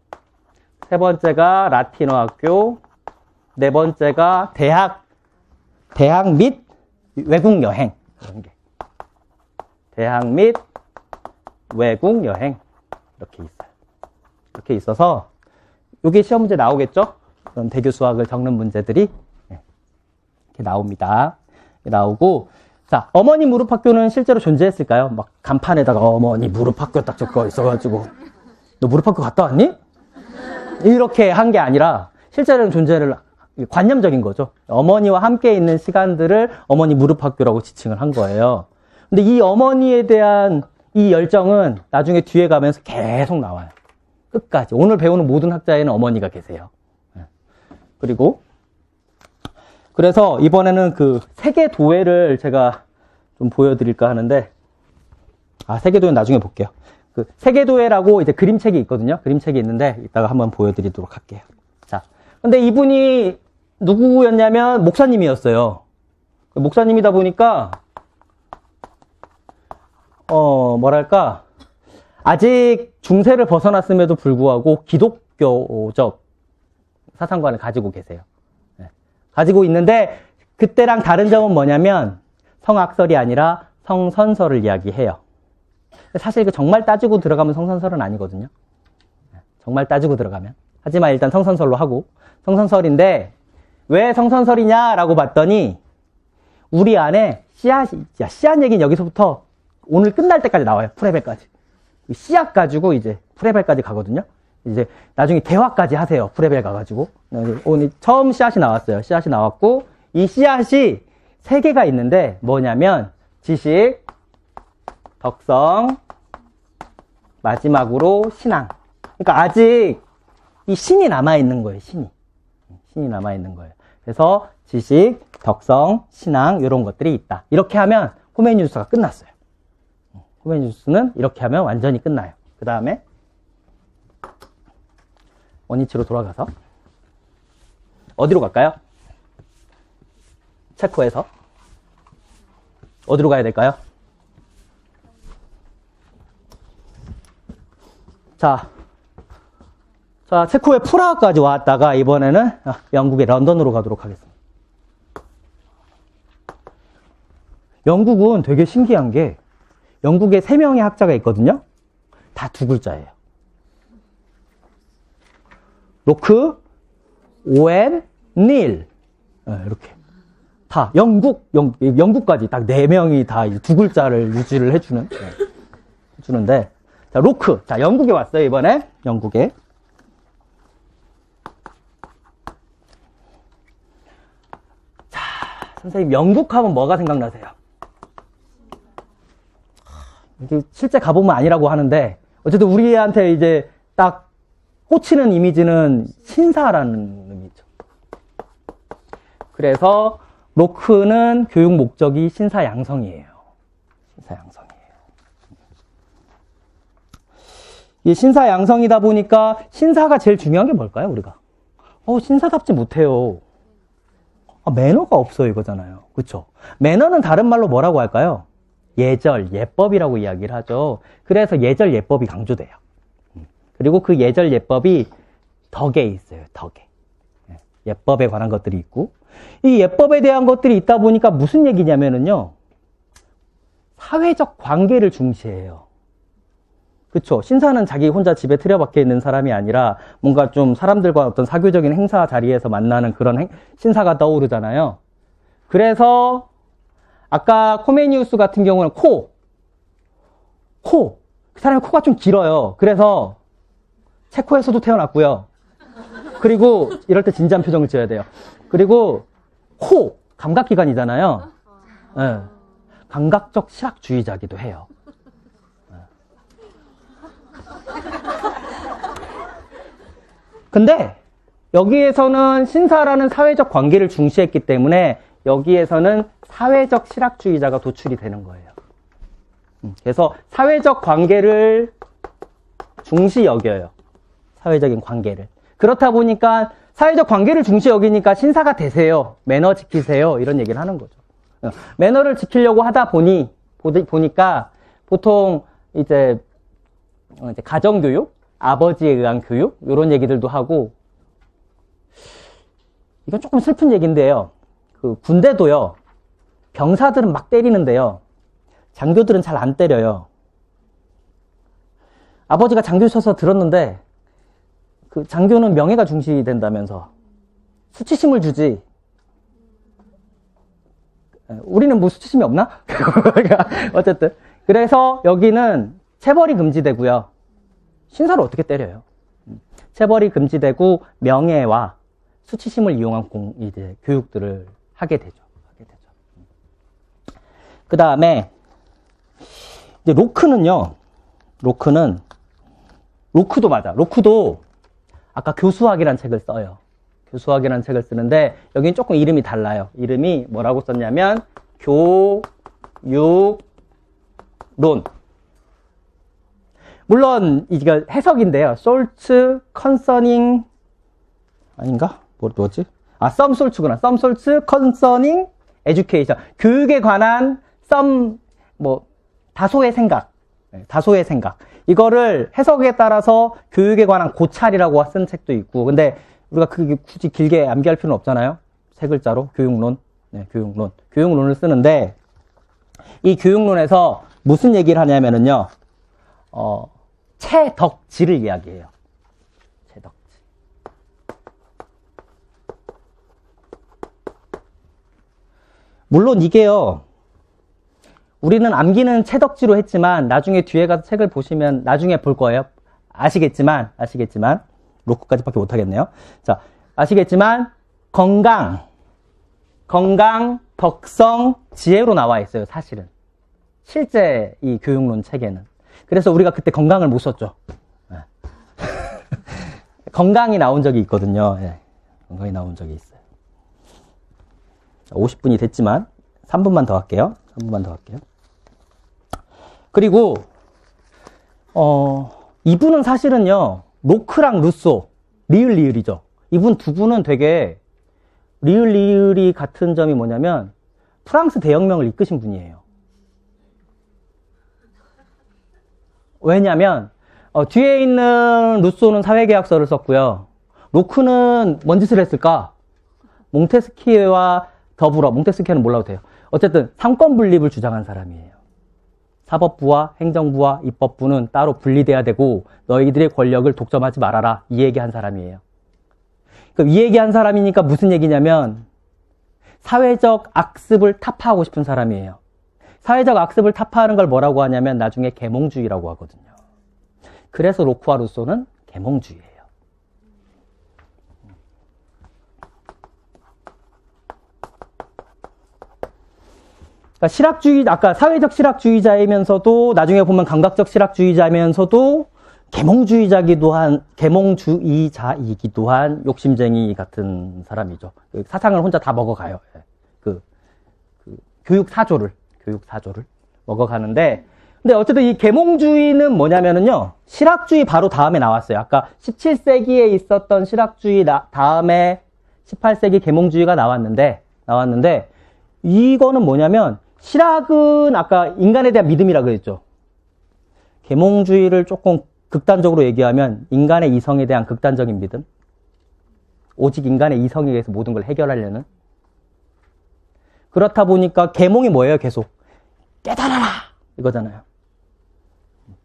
세 번째가 라틴어학교. 네 번째가 대학 및 외국 여행. 이런 게. 대학 및 외국 여행. 이렇게 있어요. 이렇게 있어서 여기 시험 문제 나오겠죠? 그런 대교 수학을 적는 문제들이 이렇게 나옵니다. 나오고, 자, 어머니 무릎학교는 실제로 존재했을까요? 막 간판에다가 어머니 무릎학교 딱 적혀 있어가지고 너 무릎학교 갔다 왔니? 이렇게 한 게 아니라 실제로는 존재를 관념적인 거죠. 어머니와 함께 있는 시간들을 어머니 무릎학교라고 지칭을 한 거예요. 근데 이 어머니에 대한 이 열정은 나중에 뒤에 가면서 계속 나와요. 끝까지. 오늘 배우는 모든 학자에는 어머니가 계세요. 그래서 이번에는 세계도회를 제가 좀 보여드릴까 하는데, 세계도회는 나중에 볼게요. 세계도회라고 이제 그림책이 있거든요. 그림책이 있는데, 이따가 한번 보여드리도록 할게요. 자, 근데 이분이 누구였냐면, 목사님이었어요. 목사님이다 보니까, 뭐랄까, 아직 중세를 벗어났음에도 불구하고 기독교적 사상관을 가지고 계세요. 가지고 있는데 그때랑 다른 점은 뭐냐면 성악설이 아니라 성선설을 이야기해요. 사실 이거 정말 따지고 들어가면 성선설은 아니거든요. 정말 따지고 들어가면. 하지만 일단 성선설로 하고. 성선설인데 왜 성선설이냐라고 봤더니 우리 안에 씨앗 얘기는 여기서부터 오늘 끝날 때까지 나와요. 프레벨까지. 씨앗 가지고 이제 프레벨까지 가거든요. 이제 나중에 대화까지 하세요. 프레벨 가가지고. 오늘 처음 씨앗이 나왔어요. 씨앗이 나왔고 이 씨앗이 3개가 있는데 뭐냐면 지식, 덕성, 마지막으로 신앙. 그러니까 아직 이 신이 남아있는 거예요. 신이 남아있는 거예요. 그래서 지식, 덕성, 신앙 이런 것들이 있다. 이렇게 하면 호메니우스가 끝났어요. 호메니우스는 이렇게 하면 완전히 끝나요. 그 다음에 원위치로 돌아가서 어디로 갈까요? 체코에서 어디로 가야 될까요? 자, 체코의 프라하까지 왔다가 이번에는 영국의 런던으로 가도록 하겠습니다. 영국은 되게 신기한 게 영국에 3명의 학자가 있거든요. 다 2글자예요. 로크, 오웬, 닐. 이렇게. 다 영국까지 딱 4명이 다 2글자를 유지를 해주는데. 자, 로크. 자, 영국에 왔어요, 이번에. 영국에. 자, 선생님, 영국 하면 뭐가 생각나세요? 실제 가보면 아니라고 하는데, 어쨌든 우리한테 이제 딱 꽂히는 이미지는 신사라는 의미죠. 그래서 로크는 교육 목적이 신사 양성이에요. 신사 양성이에요. 이 신사 양성이다 보니까 신사가 제일 중요한 게 뭘까요, 우리가? 신사답지 못해요. 매너가 없어요, 이거잖아요. 그쵸? 매너는 다른 말로 뭐라고 할까요? 예절, 예법이라고 이야기를 하죠. 그래서 예절, 예법이 강조돼요. 그리고 그 예절, 예법이 덕에 있어요, 덕에. 예법에 관한 것들이 있고. 이 예법에 대한 것들이 있다 보니까 무슨 얘기냐면은요. 사회적 관계를 중시해요. 그쵸? 신사는 자기 혼자 집에 틀어박혀 있는 사람이 아니라 뭔가 좀 사람들과 어떤 사교적인 행사 자리에서 만나는 그런 신사가 떠오르잖아요. 그래서 아까 코메니우스 같은 경우는 그 사람의 코가 좀 길어요. 그래서 체코에서도 태어났고요. 그리고 이럴 때 진지한 표정을 지어야 돼요. 그리고 감각기관이잖아요. 네. 감각적 실학주의자기도 해요. 근데 여기에서는 신사라는 사회적 관계를 중시했기 때문에 여기에서는 사회적 실학주의자가 도출이 되는 거예요. 그래서 사회적 관계를 중시 여겨요. 사회적인 관계를. 그렇다 보니까 사회적 관계를 중시 여기니까 신사가 되세요. 매너 지키세요. 이런 얘기를 하는 거죠. 매너를 지키려고 하다 보니까 보통 이제 가정교육, 아버지에 의한 교육, 이런 얘기들도 하고, 이건 조금 슬픈 얘기인데요. 그 군대도요, 병사들은 막 때리는데요, 장교들은 잘 안 때려요. 아버지가 장교셔서 들었는데, 그 장교는 명예가 중시된다면서 수치심을 주지. 우리는 뭐 수치심이 없나? 어쨌든. 그래서 여기는 체벌이 금지되고요. 신사를 어떻게 때려요? 체벌이 금지되고 명예와 수치심을 이용한 이제 교육들을 하게 되죠. 그 다음에 이제 로크도 맞아. 로크도 아까 교수학이라는 책을 써요. 교수학이라는 책을 쓰는데 여기는 조금 이름이 달라요. 이름이 뭐라고 썼냐면 교육론. 물론 이게 해석인데요. 솔츠 컨서닝 아닌가? 뭐지? 썸솔츠구나. 썸솔츠 컨서닝 에듀케이션. 교육에 관한 다소의 생각. 다소의 생각. 이거를 해석에 따라서 교육에 관한 고찰이라고 쓴 책도 있고. 근데 우리가 그게 굳이 길게 암기할 필요는 없잖아요. 3글자로 교육론. 네, 교육론. 교육론을 쓰는데 이 교육론에서 무슨 얘기를 하냐면은요. 채덕지를 이야기해요. 채덕지. 물론 이게요. 우리는 암기는 채덕지로 했지만 나중에 뒤에 가서 책을 보시면 나중에 볼 거예요. 아시겠지만 로크까지밖에 못하겠네요. 자, 아시겠지만 건강, 덕성, 지혜로 나와 있어요. 사실은. 실제 이 교육론 책에는. 그래서 우리가 그때 건강을 못 썼죠. 네. 건강이 나온 적이 있거든요. 네. 건강이 나온 적이 있어요. 자, 50분이 됐지만 3분만 더 할게요. 그리고 이분은 사실은요. 로크랑 루소, 리을이죠. 이분 두 분은 되게 리을이 같은 점이 뭐냐면 프랑스 대혁명을 이끄신 분이에요. 왜냐면 뒤에 있는 루소는 사회계약서를 썼고요. 로크는 뭔 짓을 했을까? 몽테스키에와 더불어, 몽테스키에는 몰라도 돼요. 어쨌든 상권 분립을 주장한 사람이에요. 사법부와 행정부와 입법부는 따로 분리돼야 되고 너희들의 권력을 독점하지 말아라. 이 얘기한 사람이에요. 그럼 이 얘기한 사람이니까 무슨 얘기냐면 사회적 악습을 타파하고 싶은 사람이에요. 사회적 악습을 타파하는 걸 뭐라고 하냐면 나중에 계몽주의라고 하거든요. 그래서 로크와 루소는 계몽주의예요. 그러니까 실학주의, 아까 사회적 실학주의자이면서도 나중에 보면 감각적 실학주의자이면서도 계몽주의이기도 한 욕심쟁이 같은 사람이죠. 사상을 혼자 다 먹어가요. 교육 사조를 먹어가는데, 근데 어쨌든 이 계몽주의는 뭐냐면은요, 실학주의 바로 다음에 나왔어요. 아까 17세기에 있었던 실학주의 다음에 18세기 계몽주의가 나왔는데, 이거는 뭐냐면, 실학은 아까 인간에 대한 믿음이라 그랬죠. 계몽주의를 조금 극단적으로 얘기하면 인간의 이성에 대한 극단적인 믿음. 오직 인간의 이성에 의해서 모든 걸 해결하려는. 그렇다 보니까 계몽이 뭐예요? 계속 깨달아라 이거잖아요.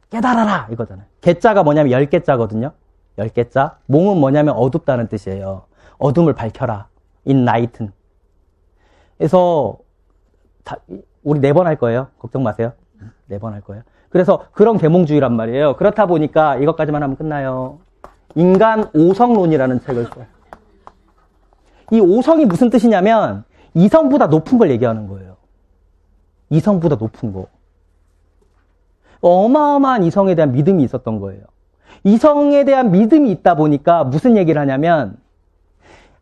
깨달아라 이거잖아요. 개자가 뭐냐면 10개자거든요. 10개자. 몽은 뭐냐면 어둡다는 뜻이에요. 어둠을 밝혀라. enlighten. 그래서 우리 4번 할 거예요. 걱정 마세요. 4번 할 거예요. 그래서 그런 계몽주의란 말이에요. 그렇다 보니까 이것까지만 하면 끝나요. 인간 오성론이라는 책을 써요. 이 오성이 무슨 뜻이냐면 이성보다 높은 걸 얘기하는 거예요. 이성보다 높은 거. 어마어마한 이성에 대한 믿음이 있었던 거예요. 이성에 대한 믿음이 있다 보니까 무슨 얘기를 하냐면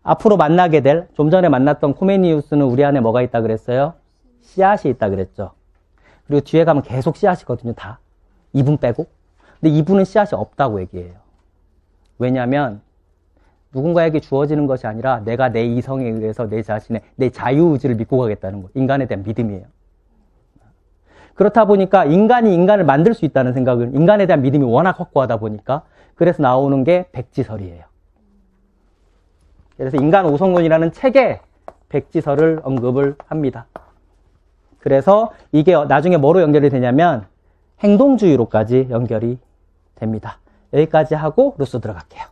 앞으로 만나게 될, 좀 전에 만났던 코메니우스는 우리 안에 뭐가 있다 그랬어요? 씨앗이 있다 그랬죠. 그리고 뒤에 가면 계속 씨앗이거든요, 다. 이분 빼고. 근데 이분은 씨앗이 없다고 얘기해요. 왜냐하면 누군가에게 주어지는 것이 아니라 내가 내 이성에 의해서 내 자신의, 내 자유의지를 믿고 가겠다는 거. 인간에 대한 믿음이에요. 그렇다 보니까 인간이 인간을 만들 수 있다는 생각은 인간에 대한 믿음이 워낙 확고하다 보니까 그래서 나오는 게 백지설이에요. 그래서 인간 오성론이라는 책에 백지설을 언급을 합니다. 그래서 이게 나중에 뭐로 연결이 되냐면 행동주의로까지 연결이 됩니다. 여기까지 하고 루소 들어갈게요.